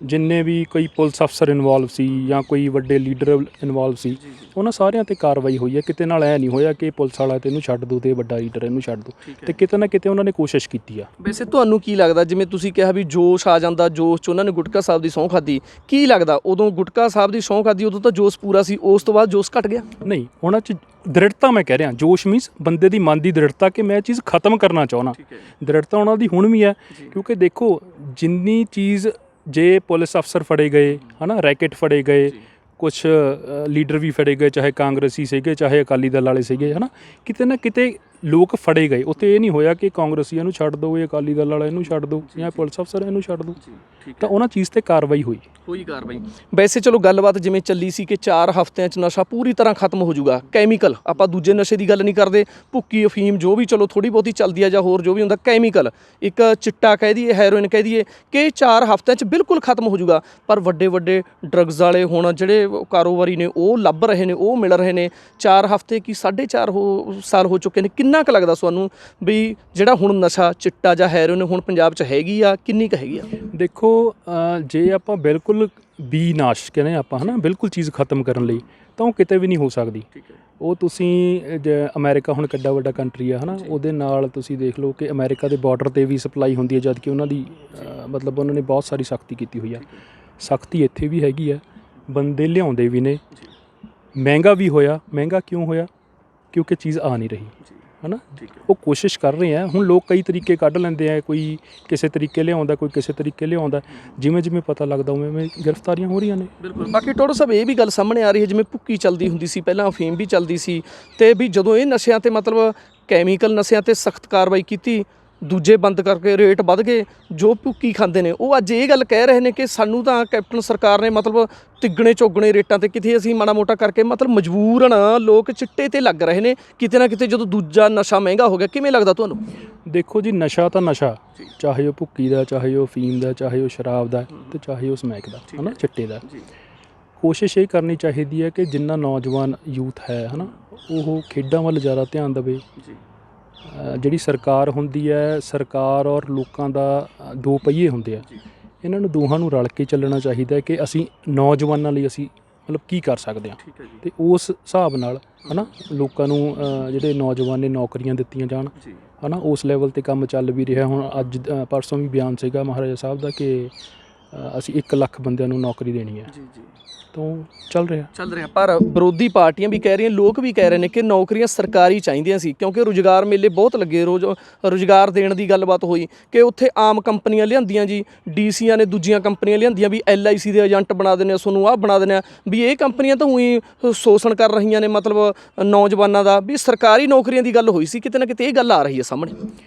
ਜਿੰਨੇ ਵੀ ਕੋਈ ਪੁਲਿਸ ਅਫਸਰ ਇਨਵੋਲਵ ਸੀ ਜਾਂ ਕੋਈ ਵੱਡੇ ਲੀਡਰ ਇਨਵੋਲਵ ਸੀ, ਉਹਨਾਂ ਸਾਰਿਆਂ 'ਤੇ ਕਾਰਵਾਈ ਹੋਈ ਹੈ। ਕਿਤੇ ਨਾਲ ਨਹੀਂ ਹੋਇਆ ਕਿ ਪੁਲਿਸ ਵਾਲਾ ਤੇ ਇਹਨੂੰ ਛੱਡ ਦਿਓ ਅਤੇ ਵੱਡਾ ਲੀਡਰ ਇਹਨੂੰ ਛੱਡ ਦਿਓ, ਅਤੇ ਕਿਤੇ ਨਾ ਕਿਤੇ ਉਹਨਾਂ ਨੇ ਕੋਸ਼ਿਸ਼ ਕੀਤੀ ਆ। ਵੈਸੇ ਤੁਹਾਨੂੰ ਕੀ ਲੱਗਦਾ, ਜਿਵੇਂ ਤੁਸੀਂ ਕਿਹਾ ਵੀ ਜੋਸ਼ ਆ ਜਾਂਦਾ, ਜੋਸ਼ 'ਚ ਉਹਨਾਂ ਨੇ ਗੁਟਕਾ ਸਾਹਿਬ ਦੀ ਸਹੁੰ ਖਾਧੀ, ਕੀ ਲੱਗਦਾ ਉਦੋਂ ਗੁਟਕਾ ਸਾਹਿਬ ਦੀ ਸਹੁੰ ਖਾਧੀ ਉਦੋਂ ਤਾਂ ਜੋਸ਼ ਪੂਰਾ ਸੀ, ਉਸ ਤੋਂ ਬਾਅਦ ਜੋਸ਼ ਘਟ ਗਿਆ? ਨਹੀਂ, ਉਹਨਾਂ 'ਚ ਦ੍ਰਿੜਤਾ, ਮੈਂ ਕਹਿ ਰਿਹਾ ਜੋਸ਼ ਮੀਨਸ ਬੰਦੇ ਦੀ ਮਨ ਦੀ ਦ੍ਰਿੜਤਾ ਕਿ ਮੈਂ ਇਹ ਚੀਜ਼ ਖਤਮ ਕਰਨਾ ਚਾਹੁੰਦਾ। ਦ੍ਰਿੜਤਾ ਉਹਨਾਂ ਦੀ ਹੁਣ ਵੀ ਹੈ, ਕਿਉਂਕਿ ਦੇਖੋ ਜਿੰਨੀ ਚੀਜ਼ ਜੇ ਪੁਲਿਸ ਅਫਸਰ ਫੜੇ ਗਏ ਰੈਕੇਟ ਫੜੇ ਗਏ, ਕੁਛ ਲੀਡਰ ਵੀ ਫੜੇ ਗਏ, ਚਾਹੇ ਕਾਂਗਰਸੀ ਸੀਗੇ ਚਾਹੇ ਅਕਾਲੀ ਦਲ ਵਾਲੇ ਸੀਗੇ, ਕਿਤੇ ਨਾ ਕਿਤੇ ਲੋਕ ਫੜੇ ਗਏ। ਉੱਥੇ ਇਹ ਨਹੀਂ ਹੋਇਆ ਕਿ ਕਾਂਗਰਸੀਆਂ ਨੂੰ ਛੱਡ ਦਿਓ, ਇਹ ਅਕਾਲੀ ਦਲ ਵਾਲਾ ਇਹਨੂੰ ਛੱਡ ਦਿਓ, ਜਾਂ ਪੁਲਿਸ ਅਫਸਰ ਇਹਨੂੰ ਛੱਡ ਦਿਓ, ਤਾਂ ਉਹਨਾਂ ਚੀਜ਼ 'ਤੇ ਕਾਰਵਾਈ ਹੋਈ ਕਾਰਵਾਈ। ਵੈਸੇ ਚਲੋ ਗੱਲਬਾਤ ਜਿਵੇਂ ਚੱਲੀ ਸੀ ਕਿ 4 ਹਫ਼ਤਿਆਂ 'ਚ ਨਸ਼ਾ ਪੂਰੀ ਤਰ੍ਹਾਂ ਖਤਮ ਹੋ ਜਾਊਗਾ, ਕੈਮੀਕਲ, ਆਪਾਂ ਦੂਜੇ ਨਸ਼ੇ ਦੀ ਗੱਲ ਨਹੀਂ ਕਰਦੇ, ਭੁੱਕੀ ਅਫੀਮ ਜੋ ਵੀ ਚਲੋ ਥੋੜ੍ਹੀ ਬਹੁਤੀ ਚੱਲਦੀ ਆ ਜਾਂ ਹੋਰ ਜੋ ਵੀ ਹੁੰਦਾ, ਕੈਮੀਕਲ ਇੱਕ ਚਿੱਟਾ ਕਹਿ ਦਈਏ, ਹੈਰੋਇਨ ਕਹਿ ਦਈਏ, ਕਿ 4 ਹਫ਼ਤਿਆਂ 'ਚ ਬਿਲਕੁਲ ਖਤਮ ਹੋ ਜਾਊਗਾ। ਪਰ ਵੱਡੇ ਵੱਡੇ ਡਰੱਗਸ ਵਾਲੇ ਹੁਣ ਜਿਹੜੇ ਕਾਰੋਬਾਰੀ ਨੇ ਉਹ ਲੱਭ ਰਹੇ ਨੇ, ਉਹ ਮਿਲ ਰਹੇ ਨੇ। 4 ਹਫ਼ਤੇ ਕੀ 4.5 ਸਾਲ ਹੋ ਚੁੱਕੇ ਨੇ, ਕਿੰਨਾ ਕੁ ਲੱਗਦਾ ਤੁਹਾਨੂੰ ਵੀ ਜਿਹੜਾ ਹੁਣ ਨਸ਼ਾ ਚਿੱਟਾ ਜਾਂ ਹੈਰੋਇਨ ਹੁਣ ਪੰਜਾਬ 'ਚ ਹੈਗੀ ਆ, ਕਿੰਨੀ ਕੁ ਹੈਗੀ ਆ? ਦੇਖੋ ਜੇ ਆਪਾਂ ਬਿਲਕੁਲ ਨਾਸ਼ ਕਹਿੰਦੇ ਆਪਾਂ ਬਿਲਕੁਲ ਚੀਜ਼ ਖਤਮ ਕਰਨ ਲਈ, ਤਾਂ ਉਹ ਕਿਤੇ ਵੀ ਨਹੀਂ ਹੋ ਸਕਦੀ। ਉਹ ਤੁਸੀਂ ਅਮਰੀਕਾ ਹੁਣ ਕਿੱਡਾ ਵੱਡਾ ਕੰਟਰੀ ਆ ਉਹਦੇ ਨਾਲ ਤੁਸੀਂ ਦੇਖ ਲਓ ਕਿ ਅਮਰੀਕਾ ਦੇ ਬਾਰਡਰ 'ਤੇ ਵੀ ਸਪਲਾਈ ਹੁੰਦੀ ਹੈ, ਜਦ ਕਿ ਉਹਨਾਂ ਦੀ ਮਤਲਬ ਉਹਨਾਂ ਨੇ ਬਹੁਤ ਸਾਰੀ ਸਖਤੀ ਕੀਤੀ ਹੋਈ ਆ। ਸਖਤੀ ਇੱਥੇ ਵੀ ਹੈਗੀ ਆ, ਬੰਦੇ ਲਿਆਉਂਦੇ ਵੀ ਨੇ, ਮਹਿੰਗਾ ਵੀ ਹੋਇਆ। ਮਹਿੰਗਾ ਕਿਉਂ ਹੋਇਆ? ਕਿਉਂਕਿ ਚੀਜ਼ ਆ ਨਹੀਂ ਰਹੀ ਉਹ ਕੋਸ਼ਿਸ਼ ਕਰ ਰਹੇ ਆ। ਹੁਣ ਲੋਕ ਕਈ ਤਰੀਕੇ ਕੱਢ ਲੈਂਦੇ ਆ, ਕੋਈ ਕਿਸੇ ਤਰੀਕੇ ਲਿਆਉਂਦਾ, ਕੋਈ ਕਿਸੇ ਤਰੀਕੇ ਲਿਆਉਂਦਾ, ਜਿਵੇਂ ਜਿਵੇਂ ਪਤਾ ਲੱਗਦਾ ਉਵੇਂ ਗ੍ਰਿਫਤਾਰੀਆਂ ਹੋ ਰਹੀਆਂ ਨੇ। ਬਿਲਕੁਲ। ਬਾਕੀ ਟੋਡਰ ਸਾਹਿਬ ਇਹ ਵੀ ਗੱਲ ਸਾਹਮਣੇ ਆ ਰਹੀ ਹੈ, ਜਿਵੇਂ ਭੁੱਕੀ ਚੱਲਦੀ ਹੁੰਦੀ ਸੀ ਪਹਿਲਾਂ, ਅਫੀਮ ਵੀ ਚੱਲਦੀ ਸੀ, ਅਤੇ ਵੀ ਜਦੋਂ ਇਹ ਨਸ਼ਿਆਂ 'ਤੇ ਮਤਲਬ ਕੈਮੀਕਲ ਨਸ਼ਿਆਂ 'ਤੇ ਸਖਤ ਕਾਰਵਾਈ ਕੀਤੀ, ਦੂਜੇ ਬੰਦ ਕਰਕੇ ਰੇਟ ਵੱਧ ਗਏ, ਜੋ ਭੁੱਕੀ ਖਾਂਦੇ ਨੇ ਉਹ ਅੱਜ ਇਹ ਗੱਲ ਕਹਿ ਰਹੇ ਨੇ ਕਿ ਸਾਨੂੰ ਤਾਂ ਕੈਪਟਨ ਸਰਕਾਰ ਨੇ ਮਤਲਬ ਤਿੱਗਣੇ ਚੌਗਣੇ ਰੇਟਾਂ 'ਤੇ, ਕਿਤੇ ਅਸੀਂ ਮਾੜਾ ਮੋਟਾ ਕਰਕੇ ਮਤਲਬ ਮਜਬੂਰਨ ਲੋਕ ਚਿੱਟੇ 'ਤੇ ਲੱਗ ਰਹੇ ਨੇ ਕਿਤੇ ਨਾ ਕਿਤੇ, ਜਦੋਂ ਦੂਜਾ ਨਸ਼ਾ ਮਹਿੰਗਾ ਹੋ ਗਿਆ। ਕਿਵੇਂ ਲੱਗਦਾ ਤੁਹਾਨੂੰ? ਦੇਖੋ ਜੀ, ਨਸ਼ਾ ਤਾਂ ਨਸ਼ਾ, ਚਾਹੇ ਉਹ ਭੁੱਕੀ ਦਾ, ਚਾਹੇ ਉਹ ਅਫੀਮ ਦਾ, ਚਾਹੇ ਉਹ ਸ਼ਰਾਬ ਦਾ, ਅਤੇ ਚਾਹੇ ਉਹ ਸਮੈਕ ਦਾ ਚਿੱਟੇ ਦਾ। ਕੋਸ਼ਿਸ਼ ਇਹ ਕਰਨੀ ਚਾਹੀਦੀ ਹੈ ਕਿ ਜਿੰਨਾ ਨੌਜਵਾਨ ਯੂਥ ਹੈ ਉਹ ਖੇਡਾਂ ਵੱਲ ਜ਼ਿਆਦਾ ਧਿਆਨ ਦੇਵੇ। ਜਿਹੜੀ ਸਰਕਾਰ ਹੁੰਦੀ ਹੈ, ਸਰਕਾਰ ਔਰ ਲੋਕਾਂ ਦਾ 2 ਪਹੀਏ ਹੁੰਦੇ ਆ, ਇਹਨਾਂ ਨੂੰ ਦੋਹਾਂ ਨੂੰ ਰਲ ਕੇ ਚੱਲਣਾ ਚਾਹੀਦਾ ਕਿ ਅਸੀਂ ਨੌਜਵਾਨਾਂ ਲਈ ਅਸੀਂ ਮਤਲਬ ਕੀ ਕਰ ਸਕਦੇ ਹਾਂ, ਅਤੇ ਉਸ ਹਿਸਾਬ ਨਾਲ ਲੋਕਾਂ ਨੂੰ ਜਿਹੜੇ ਨੌਜਵਾਨ ਨੇ ਨੌਕਰੀਆਂ ਦਿੱਤੀਆਂ ਜਾਣ ਉਸ ਲੈਵਲ 'ਤੇ ਕੰਮ ਚੱਲ ਵੀ ਰਿਹਾ। ਹੁਣ ਅੱਜ ਪਰਸੋਂ ਵੀ ਬਿਆਨ ਸੀਗਾ ਮਹਾਰਾਜਾ ਸਾਹਿਬ ਦਾ ਕਿ ਅਸੀਂ 1 ਲੱਖ ਬੰਦਿਆਂ ਨੂੰ ਨੌਕਰੀ ਦੇਣੀ ਹੈ, ਤਾਂ ਚੱਲ ਰਿਹਾ। ਪਰ ਵਿਰੋਧੀ ਪਾਰਟੀਆਂ ਵੀ ਕਹਿ ਰਹੀਆਂ, ਲੋਕ ਵੀ ਕਹਿ ਰਹੇ ਨੇ ਕਿ ਨੌਕਰੀਆਂ ਸਰਕਾਰੀ ਚਾਹੀਦੀਆਂ ਸੀ, ਕਿਉਂਕਿ ਰੁਜ਼ਗਾਰ ਮੇਲੇ ਬਹੁਤ ਲੱਗੇ, ਰੁਜ਼ਗਾਰ ਦੇਣ ਦੀ ਗੱਲਬਾਤ ਹੋਈ ਕਿ ਉੱਥੇ ਆਮ ਕੰਪਨੀਆਂ ਲਿਆਂਦੀਆਂ ਜੀ, ਡੀਸੀਆਂ ਨੇ ਦੂਜੀਆਂ ਕੰਪਨੀਆਂ ਲਿਆਂਦੀਆਂ ਵੀ LIC ਦੇ ਏਜੰਟ ਬਣਾ ਦਿੰਦੇ ਆ, ਤੁਹਾਨੂੰ ਆਹ ਬਣਾ ਦਿੰਦੇ ਆ, ਵੀ ਇਹ ਕੰਪਨੀਆਂ ਤਾਂ ਉਹੀ ਸ਼ੋਸ਼ਣ ਕਰ ਰਹੀਆਂ ਨੇ ਮਤਲਬ ਨੌਜਵਾਨਾਂ ਦਾ, ਵੀ ਸਰਕਾਰੀ ਨੌਕਰੀਆਂ ਦੀ ਗੱਲ ਹੋਈ ਸੀ, ਕਿਤੇ ਨਾ ਕਿਤੇ ਇਹ ਗੱਲ ਆ ਰਹੀ ਹੈ ਸਾਹਮਣੇ।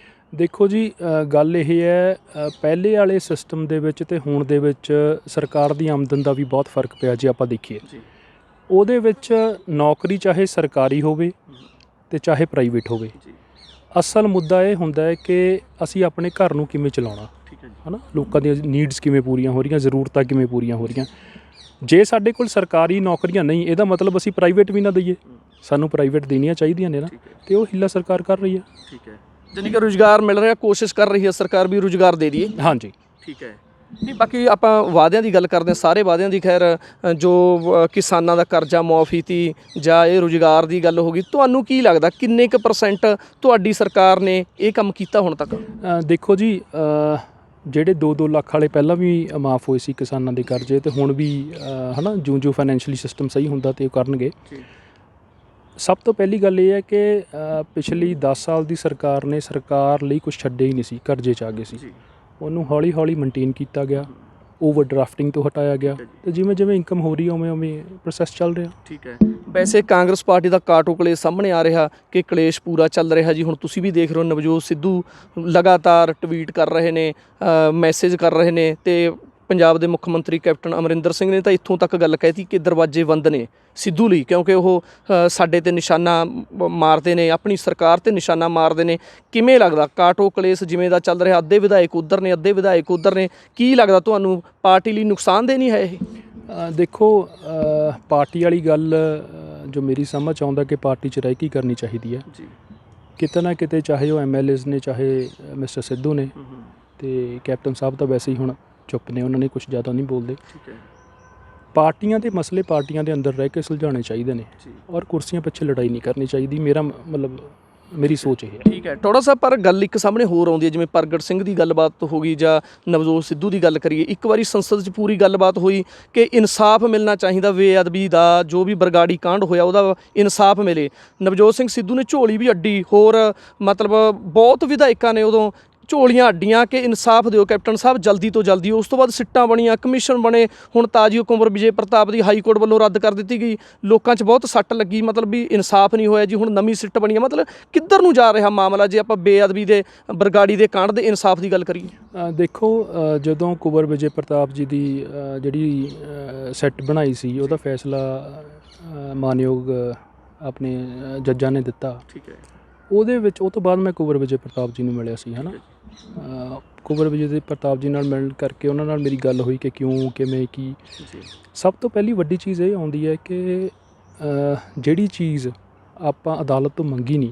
ਦੇਖੋ ਜੀ, ਗੱਲ ਇਹ ਹੈ, ਪਹਿਲੇ ਵਾਲੇ ਸਿਸਟਮ ਦੇ ਵਿੱਚ ਅਤੇ ਹੁਣ ਦੇ ਵਿੱਚ ਸਰਕਾਰ ਦੀ ਆਮਦਨ ਦਾ ਵੀ ਬਹੁਤ ਫਰਕ ਪਿਆ। ਜੇ ਆਪਾਂ ਦੇਖੀਏ, ਉਹਦੇ ਵਿੱਚ ਨੌਕਰੀ ਚਾਹੇ ਸਰਕਾਰੀ ਹੋਵੇ ਅਤੇ ਚਾਹੇ ਪ੍ਰਾਈਵੇਟ ਹੋਵੇ, ਅਸਲ ਮੁੱਦਾ ਇਹ ਹੁੰਦਾ ਹੈ ਕਿ ਅਸੀਂ ਆਪਣੇ ਘਰ ਨੂੰ ਕਿਵੇਂ ਚਲਾਉਣਾ, ਲੋਕਾਂ ਦੀਆਂ ਨੀਡਸ ਕਿਵੇਂ ਪੂਰੀਆਂ ਹੋ ਰਹੀਆਂ, ਜ਼ਰੂਰਤਾਂ ਕਿਵੇਂ ਪੂਰੀਆਂ ਹੋ ਰਹੀਆਂ। ਜੇ ਸਾਡੇ ਕੋਲ ਸਰਕਾਰੀ ਨੌਕਰੀਆਂ ਨਹੀਂ, ਇਹਦਾ ਮਤਲਬ ਅਸੀਂ ਪ੍ਰਾਈਵੇਟ ਵੀ ਨਾ ਦਈਏ, ਸਾਨੂੰ ਪ੍ਰਾਈਵੇਟ ਦੇਣੀਆਂ ਚਾਹੀਦੀਆਂ ਨੇ ਅਤੇ ਉਹ ਹਿੱਲਾ ਸਰਕਾਰ ਕਰ ਰਹੀ ਹੈ। ਜਾਨੀ ਕਿ ਰੁਜ਼ਗਾਰ ਮਿਲ ਰਿਹਾ, ਕੋਸ਼ਿਸ਼ ਕਰ ਰਹੀ ਹੈ ਸਰਕਾਰ ਵੀ ਰੁਜ਼ਗਾਰ ਦੇ ਦਈਏ। ਹਾਂਜੀ, ਠੀਕ ਹੈ। ਨਹੀਂ, ਬਾਕੀ ਆਪਾਂ ਵਾਅਦਿਆਂ ਦੀ ਗੱਲ ਕਰਦੇ ਹਾਂ, ਸਾਰੇ ਵਾਅਦਿਆਂ ਦੀ। ਖੈਰ, ਜੋ ਕਿਸਾਨਾਂ ਦਾ ਕਰਜ਼ਾ ਮੁਆਫੀ ਤੀ ਜਾਂ ਇਹ ਰੁਜ਼ਗਾਰ ਦੀ ਗੱਲ ਹੋ ਗਈ, ਤੁਹਾਨੂੰ ਕੀ ਲੱਗਦਾ ਕਿੰਨੇ ਕੁ % ਤੁਹਾਡੀ ਸਰਕਾਰ ਨੇ ਇਹ ਕੰਮ ਕੀਤਾ ਹੁਣ ਤੱਕ? ਦੇਖੋ ਜੀ, ਜਿਹੜੇ 2-2 ਲੱਖ ਵਾਲੇ ਪਹਿਲਾਂ ਵੀ ਮਾਫ ਹੋਏ ਸੀ ਕਿਸਾਨਾਂ ਦੇ ਕਰਜ਼ੇ, ਅਤੇ ਹੁਣ ਵੀ ਜਿਉਂ ਫਾਈਨੈਂਸ਼ੀਅਲੀ ਸਿਸਟਮ ਸਹੀ ਹੁੰਦਾ ਅਤੇ ਉਹ ਕਰਨਗੇ। ਸਭ ਤੋਂ ਪਹਿਲੀ ਗੱਲ ਇਹ ਹੈ ਕਿ ਪਿਛਲੀ 10 ਸਾਲ ਦੀ ਸਰਕਾਰ ਨੇ ਸਰਕਾਰ ਲਈ ਕੁਛ ਛੱਡਿਆ ਹੀ ਨਹੀਂ ਸੀ, ਕਰਜ਼ੇ 'ਚ ਆ ਗਏ ਸੀ, ਉਹਨੂੰ ਹੌਲੀ ਹੌਲੀ ਮੇਨਟੇਨ ਕੀਤਾ ਗਿਆ, ਓਵਰ ਡਰਾਫਟਿੰਗ ਤੋਂ ਹਟਾਇਆ ਗਿਆ, ਅਤੇ ਜਿਵੇਂ ਜਿਵੇਂ ਇਨਕਮ ਹੋ ਰਹੀ ਹੈ ਉਵੇਂ ਉਵੇਂ ਪ੍ਰੋਸੈਸ ਚੱਲ ਰਿਹਾ। ਠੀਕ ਹੈ। ਵੈਸੇ ਕਾਂਗਰਸ ਪਾਰਟੀ ਦਾ ਕਾਟੋ ਕਲੇਸ਼ ਸਾਹਮਣੇ ਆ ਰਿਹਾ ਕਿ ਕਲੇਸ਼ ਪੂਰਾ ਚੱਲ ਰਿਹਾ ਜੀ। ਹੁਣ ਤੁਸੀਂ ਵੀ ਦੇਖ ਰਹੇ ਹੋ, ਨਵਜੋਤ ਸਿੱਧੂ ਲਗਾਤਾਰ ਟਵੀਟ ਕਰ ਰਹੇ ਨੇ, ਮੈਸੇਜ ਕਰ ਰਹੇ ਨੇ, ਅਤੇ ਪੰਜਾਬ ਦੇ ਮੁੱਖ ਮੰਤਰੀ ਕੈਪਟਨ ਅਮਰਿੰਦਰ ਸਿੰਘ ਨੇ ਤਾਂ ਇੱਥੋਂ ਤੱਕ ਗੱਲ ਕਹਿਤੀ ਕਿ ਦਰਵਾਜ਼ੇ ਬੰਦ ਨੇ ਸਿੱਧੂ ਲਈ, ਕਿਉਂਕਿ ਉਹ ਸਾਡੇ 'ਤੇ ਨਿਸ਼ਾਨਾ ਮਾਰਦੇ ਨੇ, ਆਪਣੀ ਸਰਕਾਰ 'ਤੇ ਨਿਸ਼ਾਨਾ ਮਾਰਦੇ ਨੇ। ਕਿਵੇਂ ਲੱਗਦਾ ਕਾਟੋ ਕਲੇਸ਼ ਜਿਵੇਂ ਦਾ ਚੱਲ ਰਿਹਾ, ਅੱਧੇ ਵਿਧਾਇਕ ਉੱਧਰ ਨੇ, ਅੱਧੇ ਵਿਧਾਇਕ ਉੱਧਰ ਨੇ, ਕੀ ਲੱਗਦਾ ਤੁਹਾਨੂੰ ਪਾਰਟੀ ਲਈ ਨੁਕਸਾਨਦੇਹ ਨਹੀਂ ਹੈ ਇਹ? ਦੇਖੋ ਪਾਰਟੀ ਵਾਲੀ ਗੱਲ ਜੋ ਮੇਰੀ ਸਮਝ ਆਉਂਦਾ ਕਿ ਪਾਰਟੀ 'ਚ ਰਹਿ ਕੇ ਕਰਨੀ ਚਾਹੀਦੀ ਹੈ ਜੀ ਕਿਤੇ ਨਾ ਕਿਤੇ, ਚਾਹੇ ਉਹ MLAs ਨੇ ਚਾਹੇ ਮਿਸਟਰ ਸਿੱਧੂ ਨੇ, ਤੇ ਕੈਪਟਨ ਸਾਹਿਬ ਤਾਂ ਵੈਸੇ ਹੀ ਹੁਣ ਚੁੱਪ ਨੇ, ਉਹਨਾਂ ਨੇ ਕੁਝ ਜ਼ਿਆਦਾ ਨਹੀਂ ਬੋਲਦੇ। ਠੀਕ ਹੈ ਪਾਰਟੀਆਂ ਦੇ ਮਸਲੇ ਪਾਰਟੀਆਂ ਦੇ ਅੰਦਰ ਰਹਿ ਕੇ ਸੁਲਝਾਉਣੇ ਚਾਹੀਦੇ ਨੇ ਔਰ ਕੁਰਸੀਆਂ ਪਿੱਛੇ ਲੜਾਈ ਨਹੀਂ ਕਰਨੀ ਚਾਹੀਦੀ। ਮੇਰਾ ਮਤਲਬ ਮੇਰੀ ਸੋਚ ਇਹ ਹੈ। ਠੀਕ ਹੈ ਟੌੜਾ ਸਾਹਿਬ, ਪਰ ਗੱਲ ਇੱਕ ਸਾਹਮਣੇ ਹੋਰ ਆਉਂਦੀ ਹੈ, ਜਿਵੇਂ ਪ੍ਰਗਟ ਸਿੰਘ ਦੀ ਗੱਲਬਾਤ ਹੋ ਗਈ ਜਾਂ ਨਵਜੋਤ ਸਿੱਧੂ ਦੀ ਗੱਲ ਕਰੀਏ। ਇੱਕ ਵਾਰੀ ਸੰਸਦ 'ਚ ਪੂਰੀ ਗੱਲਬਾਤ ਹੋਈ ਕਿ ਇਨਸਾਫ ਮਿਲਣਾ ਚਾਹੀਦਾ, ਬੇਅਦਬੀ ਦਾ ਜੋ ਵੀ ਬਰਗਾੜੀ ਕਾਂਡ ਹੋਇਆ ਉਹਦਾ ਇਨਸਾਫ ਮਿਲੇ। ਨਵਜੋਤ ਸਿੰਘ ਸਿੱਧੂ ਨੇ ਝੋਲੀ ਵੀ ਅੱਡੀ, ਹੋਰ ਮਤਲਬ ਬਹੁਤ ਵਿਧਾਇਕਾਂ ਨੇ ਉਦੋਂ ਝੋਲੀਆਂ ਅੱਡੀਆਂ ਕਿ ਇਨਸਾਫ ਦਿਓ ਕੈਪਟਨ ਸਾਹਿਬ ਜਲਦੀ ਤੋਂ ਜਲਦੀ। ਉਸ ਤੋਂ ਬਾਅਦ ਸਿੱਟਾਂ ਬਣੀਆਂ, ਕਮਿਸ਼ਨ ਬਣੇ, ਹੁਣ ਤਾਜੀ ਕੁੰਵਰ ਵਿਜੇ ਪ੍ਰਤਾਪ ਦੀ ਹਾਈ ਕੋਰਟ ਵੱਲੋਂ ਰੱਦ ਕਰ ਦਿੱਤੀ ਗਈ। ਲੋਕਾਂ 'ਚ ਬਹੁਤ ਸੱਟ ਲੱਗੀ, ਮਤਲਬ ਵੀ ਇਨਸਾਫ ਨਹੀਂ ਹੋਇਆ ਜੀ। ਹੁਣ ਨਵੀਂ ਸਿੱਟ ਬਣੀ ਹੈ, ਮਤਲਬ ਕਿੱਧਰ ਨੂੰ ਜਾ ਰਿਹਾ ਮਾਮਲਾ ਜੇ ਆਪਾਂ ਬੇਅਦਬੀ ਦੇ ਬਰਗਾੜੀ ਦੇ ਕਾਂਡ ਦੇ ਇਨਸਾਫ ਦੀ ਗੱਲ ਕਰੀਏ? ਦੇਖੋ ਜਦੋਂ ਕੁੰਵਰ ਵਿਜੇ ਪ੍ਰਤਾਪ ਜੀ ਦੀ ਜਿਹੜੀ ਸੈੱਟ ਬਣਾਈ ਸੀ, ਉਹਦਾ ਫੈਸਲਾ ਮਾਨਯੋਗ ਆਪਣੇ ਜੱਜਾਂ ਨੇ ਦਿੱਤਾ। ਠੀਕ ਹੈ ਉਹਦੇ ਵਿੱਚ ਉਹ ਤੋਂ ਬਾਅਦ ਮੈਂ ਕੁੰਵਰ ਵਿਜੇ ਪ੍ਰਤਾਪ ਜੀ ਨੂੰ ਮਿਲਿਆ ਸੀ, ਹੈ ਨਾ। ਕੁੰਵਰ ਵਿਜੇ ਪ੍ਰਤਾਪ ਜੀ ਨਾਲ ਮਿਲਣ ਕਰਕੇ ਉਹਨਾਂ ਨਾਲ ਮੇਰੀ ਗੱਲ ਹੋਈ ਕਿ ਕਿਉਂ, ਕਿਵੇਂ, ਕੀ। ਸਭ ਤੋਂ ਪਹਿਲੀ ਵੱਡੀ ਚੀਜ਼ ਇਹ ਆਉਂਦੀ ਹੈ ਕਿ ਜਿਹੜੀ ਚੀਜ਼ ਆਪਾਂ ਅਦਾਲਤ ਤੋਂ ਮੰਗੀ ਨਹੀਂ,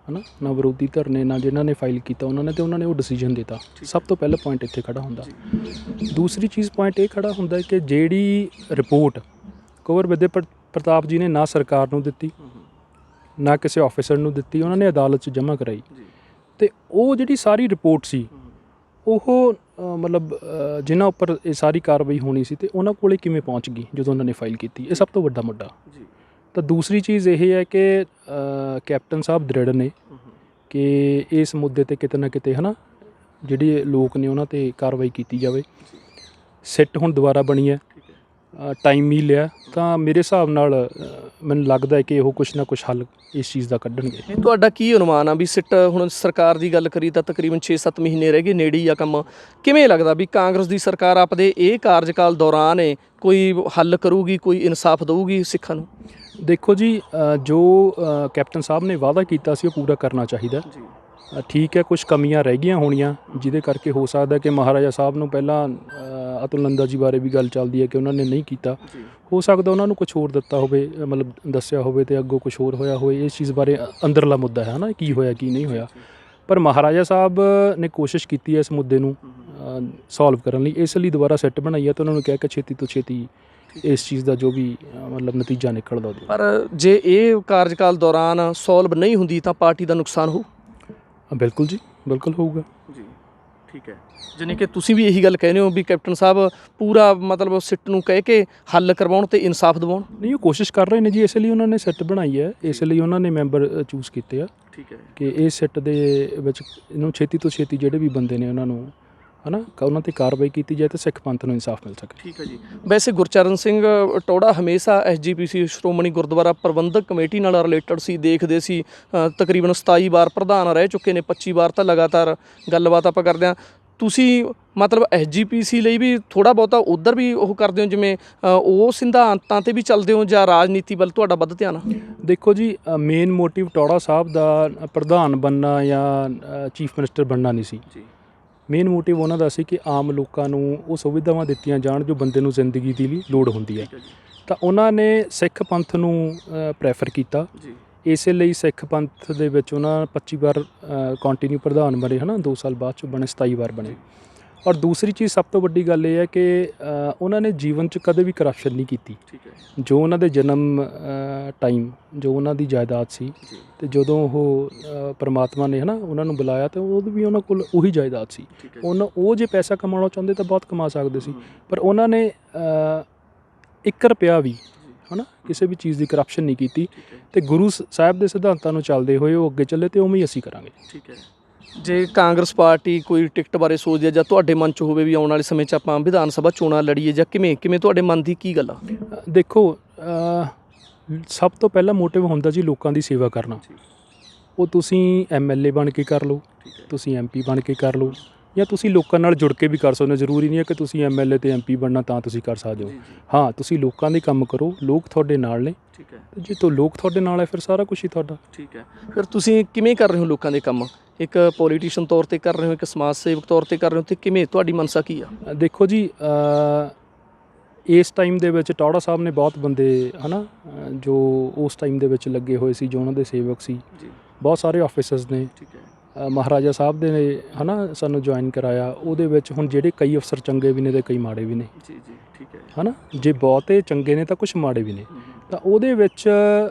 ਹੈ ਨਾ ਵਿਰੋਧੀ ਧਿਰ ਨੇ ਨਾ ਜਿਨ੍ਹਾਂ ਨੇ ਫਾਈਲ ਕੀਤਾ ਉਹਨਾਂ ਨੇ ਉਹ ਡਿਸੀਜਨ ਦਿੱਤਾ। ਸਭ ਤੋਂ ਪਹਿਲਾ ਪੁਆਇੰਟ ਇੱਥੇ ਖੜਾ ਹੁੰਦਾ। ਦੂਸਰੀ ਚੀਜ਼ ਪੁਆਇੰਟ ਇਹ ਖੜਾ ਹੁੰਦਾ ਕਿ ਜਿਹੜੀ ਰਿਪੋਰਟ ਕੁੰਵਰ ਵਿਜੇ ਪ੍ਰਤਾਪ ਜੀ ਨੇ ਨਾ ਸਰਕਾਰ ਨੂੰ ਦਿੱਤੀ ਨਾ ਕਿਸੇ ਆਫਿਸਰ ਨੂੰ ਦਿੱਤੀ, ਉਹਨਾਂ ਨੇ ਅਦਾਲਤ 'ਚ ਜਮ੍ਹਾਂ ਕਰਾਈ। ਅਤੇ ਉਹ ਜਿਹੜੀ ਸਾਰੀ ਰਿਪੋਰਟ ਸੀ ਉਹ ਮਤਲਬ ਜਿਨ੍ਹਾਂ ਉੱਪਰ ਇਹ ਸਾਰੀ ਕਾਰਵਾਈ ਹੋਣੀ ਸੀ ਅਤੇ ਉਹਨਾਂ ਕੋਲ ਕਿਵੇਂ ਪਹੁੰਚ ਗਈ ਜਦੋਂ ਉਹਨਾਂ ਨੇ ਫਾਈਲ ਕੀਤੀ, ਇਹ ਸਭ ਤੋਂ ਵੱਡਾ ਮੁੱਦਾ। ਤਾਂ ਦੂਸਰੀ ਚੀਜ਼ ਇਹ ਹੈ ਕਿ ਕੈਪਟਨ ਸਾਹਿਬ ਦ੍ਰਿੜ ਨੇ ਕਿ ਇਸ ਮੁੱਦੇ 'ਤੇ ਕਿਤੇ ਨਾ ਕਿਤੇ, ਹੈ ਨਾ, ਜਿਹੜੇ ਲੋਕ ਨੇ ਉਹਨਾਂ 'ਤੇ ਕਾਰਵਾਈ ਕੀਤੀ ਜਾਵੇ। ਸਿੱਟ ਹੁਣ ਦੁਬਾਰਾ ਬਣੀ ਹੈ, ਟਾਈਮ ਹੀ ਲਿਆ, ਤਾਂ ਮੇਰੇ ਹਿਸਾਬ ਨਾਲ ਮੈਨੂੰ ਲੱਗਦਾ ਹੈ ਕਿ ਉਹ ਕੁਛ ਨਾ ਕੁਛ ਹੱਲ ਇਸ ਚੀਜ਼ ਦਾ ਕੱਢਣਗੇ। ਤੁਹਾਡਾ ਕੀ ਅਨੁਮਾਨ ਆ ਵੀ ਸਿੱਟ ਹੁਣ ਸਰਕਾਰ ਦੀ ਗੱਲ ਕਰੀ ਤਾਂ ਤਕਰੀਬਨ 6-7 ਮਹੀਨੇ ਰਹਿ ਗਏ, ਨੇੜੇ ਹੀ ਆ ਕੰਮ। ਕਿਵੇਂ ਲੱਗਦਾ ਵੀ ਕਾਂਗਰਸ ਦੀ ਸਰਕਾਰ ਆਪਦੇ ਇਹ ਕਾਰਜਕਾਲ ਦੌਰਾਨ ਕੋਈ ਹੱਲ ਕਰੂਗੀ, ਕੋਈ ਇਨਸਾਫ ਦਊਗੀ ਸਿੱਖਾਂ ਨੂੰ? ਦੇਖੋ ਜੀ, ਜੋ ਕੈਪਟਨ ਸਾਹਿਬ ਨੇ ਵਾਅਦਾ ਕੀਤਾ ਸੀ ਉਹ ਪੂਰਾ ਕਰਨਾ ਚਾਹੀਦਾ। ਠੀਕ ਹੈ, ਕੁਝ ਕਮੀਆਂ ਰਹਿ ਗਈਆਂ ਹੋਣੀਆਂ ਜਿਹਦੇ ਕਰਕੇ ਹੋ ਸਕਦਾ ਕਿ ਮਹਾਰਾਜਾ ਸਾਹਿਬ ਨੂੰ ਪਹਿਲਾਂ ਅਤੁਲ ਨੰਦਾ ਜੀ ਬਾਰੇ ਵੀ ਗੱਲ ਚੱਲਦੀ ਹੈ ਕਿ ਉਹਨਾਂ ਨੇ ਨਹੀਂ ਕੀਤਾ। ਹੋ ਸਕਦਾ ਉਹਨਾਂ ਨੂੰ ਕੁਛ ਹੋਰ ਦਿੱਤਾ ਹੋਵੇ, ਮਤਲਬ ਦੱਸਿਆ ਹੋਵੇ ਅਤੇ ਅੱਗੋਂ ਕੁਛ ਹੋਰ ਹੋਇਆ ਹੋਵੇ। ਇਸ ਚੀਜ਼ ਬਾਰੇ ਅੰਦਰਲਾ ਮੁੱਦਾ ਹੈ ਨਾ, ਕੀ ਹੋਇਆ ਕੀ ਨਹੀਂ ਹੋਇਆ। ਪਰ ਮਹਾਰਾਜਾ ਸਾਹਿਬ ਨੇ ਕੋਸ਼ਿਸ਼ ਕੀਤੀ ਹੈ ਇਸ ਮੁੱਦੇ ਨੂੰ ਸੋਲਵ ਕਰਨ ਲਈ, ਇਸ ਲਈ ਦੁਬਾਰਾ ਸੈੱਟ ਬਣਾਈ ਹੈ ਅਤੇ ਉਹਨਾਂ ਨੂੰ ਕਿਹਾ ਕਿ ਛੇਤੀ ਤੋਂ ਛੇਤੀ ਇਸ ਚੀਜ਼ ਦਾ ਜੋ ਵੀ ਮਤਲਬ ਨਤੀਜਾ ਨਿਕਲਦਾ ਉਹਦੇ। ਪਰ ਜੇ ਇਹ ਕਾਰਜਕਾਲ ਦੌਰਾਨ ਸੋਲਵ ਨਹੀਂ ਹੁੰਦੀ ਤਾਂ ਪਾਰਟੀ ਦਾ ਨੁਕਸਾਨ ਹੋਊ? ਬਿਲਕੁਲ ਜੀ, ਬਿਲਕੁਲ ਹੋਊਗਾ ਜੀ। ਠੀਕ ਹੈ, ਜਾਣੀ ਕਿ ਤੁਸੀਂ ਵੀ ਇਹੀ ਗੱਲ ਕਹਿੰਦੇ ਹੋ ਵੀ ਕੈਪਟਨ ਸਾਹਿਬ ਪੂਰਾ ਮਤਲਬ ਸਿੱਟ ਨੂੰ ਕਹਿ ਕੇ ਹੱਲ ਕਰਵਾਉਣ ਤੇ ਇਨਸਾਫ ਦਿਵਾਉਣ? ਨਹੀਂ, ਉਹ ਕੋਸ਼ਿਸ਼ ਕਰ ਰਹੇ ਨੇ ਜੀ, ਇਸ ਲਈ ਉਹਨਾਂ ਨੇ ਸਿੱਟ ਬਣਾਈ ਹੈ, ਇਸ ਲਈ ਉਹਨਾਂ ਨੇ ਮੈਂਬਰ ਚੂਜ਼ ਕੀਤੇ ਆ। ਠੀਕ ਹੈ ਕਿ ਇਸ ਸਿੱਟ ਦੇ ਵਿੱਚ ਇਹਨੂੰ ਛੇਤੀ ਤੋਂ ਛੇਤੀ ਜਿਹੜੇ ਵੀ ਬੰਦੇ ਨੇ ਉਹਨਾਂ ਨੂੰ, ਹੈ ਨਾ, ਉਹਨਾਂ 'ਤੇ ਕਾਰਵਾਈ ਕੀਤੀ ਜਾਏ ਤਾਂ ਸਿੱਖ ਪੰਥ ਨੂੰ ਇਨਸਾਫ ਮਿਲ ਸਕੇ। ਠੀਕ ਹੈ ਜੀ। ਵੈਸੇ ਗੁਰਚਰਨ ਸਿੰਘ ਟੌੜਾ ਹਮੇਸ਼ਾ SGPC ਸ਼੍ਰੋਮਣੀ ਗੁਰਦੁਆਰਾ ਪ੍ਰਬੰਧਕ ਕਮੇਟੀ ਨਾਲ ਰਿਲੇਟਡ ਸੀ, ਦੇਖਦੇ ਸੀ। ਤਕਰੀਬਨ 27 ਵਾਰ ਪ੍ਰਧਾਨ ਰਹਿ ਚੁੱਕੇ ਨੇ, 25 ਵਾਰ ਤਾਂ ਲਗਾਤਾਰ ਗੱਲਬਾਤ ਆਪਾਂ ਕਰਦੇ ਹਾਂ। ਤੁਸੀਂ ਮਤਲਬ SGPC ਲਈ ਵੀ ਥੋੜ੍ਹਾ ਬਹੁਤਾ ਉੱਧਰ ਵੀ ਉਹ ਕਰਦੇ ਹੋ, ਜਿਵੇਂ ਉਹ ਸਿਧਾਂਤਾਂ 'ਤੇ ਵੀ ਚੱਲਦੇ ਹੋ ਜਾਂ ਰਾਜਨੀਤੀ ਵੱਲ ਤੁਹਾਡਾ ਵੱਧ ਧਿਆਨ ਆ? ਦੇਖੋ ਜੀ, ਮੇਨ ਮੋਟਿਵ ਟੌੜਾ ਸਾਹਿਬ ਦਾ ਪ੍ਰਧਾਨ ਬਣਨਾ ਜਾਂ ਚੀਫ ਮਿਨਿਸਟਰ ਬਣਨਾ ਨਹੀਂ ਸੀ। ਮੇਨ ਮੋਟਿਵ ਉਹਨਾਂ ਦਾ ਸੀ ਕਿ ਆਮ ਲੋਕਾਂ ਨੂੰ ਉਹ ਸੁਵਿਧਾਵਾਂ ਦਿੱਤੀਆਂ ਜਾਣ ਜੋ ਬੰਦੇ ਨੂੰ ਜ਼ਿੰਦਗੀ ਦੇ ਲਈ ਲੋੜ ਹੁੰਦੀ ਹੈ। ਤਾਂ ਉਹਨਾਂ ਨੇ ਸਿੱਖ ਪੰਥ ਨੂੰ ਪ੍ਰੈਫਰ ਕੀਤਾ, ਇਸੇ ਲਈ ਸਿੱਖ ਪੰਥ ਦੇ ਵਿੱਚ ਉਹਨਾਂ 25 ਵਾਰ ਕੰਟੀਨਿਊ ਪ੍ਰਧਾਨ ਬਣੇ, ਹੈ ਨਾ, 2 ਸਾਲ ਬਾਅਦ 'ਚ ਬਣੇ 27 ਵਾਰ ਬਣੇ। ਔਰ ਦੂਸਰੀ ਚੀਜ਼ ਸਭ ਤੋਂ ਵੱਡੀ ਗੱਲ ਇਹ ਹੈ ਕਿ ਉਹਨਾਂ ਨੇ ਜੀਵਨ 'ਚ ਕਦੇ ਵੀ ਕਰਪਸ਼ਨ ਨਹੀਂ ਕੀਤੀ। ਜੋ ਉਹਨਾਂ ਦੇ ਜਨਮ ਟਾਈਮ ਜੋ ਉਹਨਾਂ ਦੀ ਜਾਇਦਾਦ ਸੀ, ਅਤੇ ਜਦੋਂ ਉਹ ਪਰਮਾਤਮਾ ਨੇ, ਹੈ ਨਾ, ਉਹਨਾਂ ਨੂੰ ਬੁਲਾਇਆ ਤਾਂ ਉਦੋਂ ਵੀ ਉਹਨਾਂ ਕੋਲ ਉਹੀ ਜਾਇਦਾਦ ਸੀ। ਉਹ ਜੇ ਪੈਸਾ ਕਮਾਉਣਾ ਚਾਹੁੰਦੇ ਤਾਂ ਬਹੁਤ ਕਮਾ ਸਕਦੇ ਸੀ, ਪਰ ਉਹਨਾਂ ਨੇ 1 ਰੁਪਇਆ ਵੀ, ਹੈ ਨਾ, ਕਿਸੇ ਵੀ ਚੀਜ਼ ਦੀ ਕਰਪਸ਼ਨ ਨਹੀਂ ਕੀਤੀ। ਅਤੇ ਗੁਰੂ ਸਾਹਿਬ ਦੇ ਸਿਧਾਂਤਾਂ ਨੂੰ ਚੱਲਦੇ ਹੋਏ ਉਹ ਅੱਗੇ ਚੱਲੇ ਅਤੇ ਉਵੇਂ ਹੀ ਅਸੀਂ ਕਰਾਂਗੇ। ਠੀਕ ਹੈ। ਜੇ ਕਾਂਗਰਸ ਪਾਰਟੀ ਕੋਈ ਟਿਕਟ ਬਾਰੇ ਸੋਚਦੀ ਹੈ ਜਾਂ ਤੁਹਾਡੇ ਮਨ 'ਚ ਹੋਵੇ ਵੀ ਆਉਣ ਵਾਲੇ ਸਮੇਂ 'ਚ ਆਪਾਂ ਵਿਧਾਨ ਸਭਾ ਚੋਣਾਂ ਲੜੀਏ, ਜਾਂ ਕਿਵੇਂ ਤੁਹਾਡੇ ਮਨ ਦੀ ਕੀ ਗੱਲ ਆ? ਦੇਖੋ, ਸਭ ਤੋਂ ਪਹਿਲਾ ਮੋਟਿਵ ਹੁੰਦਾ ਜੀ ਲੋਕਾਂ ਦੀ ਸੇਵਾ ਕਰਨਾ। ਉਹ ਤੁਸੀਂ MLA ਬਣ ਕੇ ਕਰ ਲਓ, ਤੁਸੀਂ MP ਬਣ ਕੇ ਕਰ ਲਓ, ਜਾਂ ਤੁਸੀਂ ਲੋਕਾਂ ਨਾਲ ਜੁੜ ਕੇ ਵੀ ਕਰ ਸਕਦੇ ਹੋ। ਜ਼ਰੂਰੀ ਨਹੀਂ ਹੈ ਕਿ ਤੁਸੀਂ MLA ਅਤੇ MP ਬਣਨਾ ਤਾਂ ਤੁਸੀਂ ਕਰ ਸਕਦੇ ਹੋ। ਹਾਂ, ਤੁਸੀਂ ਲੋਕਾਂ ਦੇ ਕੰਮ ਕਰੋ, ਲੋਕ ਤੁਹਾਡੇ ਨਾਲ ਨੇ। ਠੀਕ ਹੈ। ਜੇ ਤੋਂ ਲੋਕ ਤੁਹਾਡੇ ਨਾਲ ਹੈ ਫਿਰ ਸਾਰਾ ਕੁਛ ਹੀ ਤੁਹਾਡਾ। ਠੀਕ ਹੈ। ਫਿਰ ਤੁਸੀਂ ਕਿਵੇਂ ਕਰ ਰਹੇ ਹੋ ਲੋਕਾਂ ਦੇ ਕੰਮ? ਇੱਕ ਪੋਲੀਟੀਸ਼ੀਅਨ ਤੌਰ 'ਤੇ ਕਰ ਰਹੇ ਹੋ, ਇੱਕ ਸਮਾਜ ਸੇਵਕ ਤੌਰ 'ਤੇ ਕਰ ਰਹੇ ਹੋ, ਅਤੇ ਕਿਵੇਂ ਤੁਹਾਡੀ ਮਨਸਾ ਕੀ ਆ? ਦੇਖੋ ਜੀ, ਇਸ ਟਾਈਮ ਦੇ ਵਿੱਚ ਟੌੜਾ ਸਾਹਿਬ ਨੇ ਬਹੁਤ ਬੰਦੇ ਹੈ ਨਾ ਜੋ ਉਸ ਟਾਈਮ ਦੇ ਵਿੱਚ ਲੱਗੇ ਹੋਏ ਸੀ, ਜੋ ਉਹਨਾਂ ਦੇ ਸੇਵਕ ਸੀ, ਬਹੁਤ ਸਾਰੇ ਆਫਿਸਰਸ ਨੇ। ਮਹਾਰਾਜਾ ਸਾਹਿਬ ਦੇ ਹੈ ਨਾ ਸਾਨੂੰ ਜੁਆਇਨ ਕਰਾਇਆ। ਉਹਦੇ ਵਿੱਚ ਹੁਣ ਜਿਹੜੇ ਕਈ ਅਫਸਰ ਚੰਗੇ ਵੀ ਨੇ ਅਤੇ ਕਈ ਮਾੜੇ ਵੀ ਨੇ ਹੈ ਨਾ। ਜੇ ਬਹੁਤੇ ਚੰਗੇ ਨੇ ਤਾਂ ਕੁਛ ਮਾੜੇ ਵੀ ਨੇ। ਤਾਂ ਉਹਦੇ ਵਿੱਚ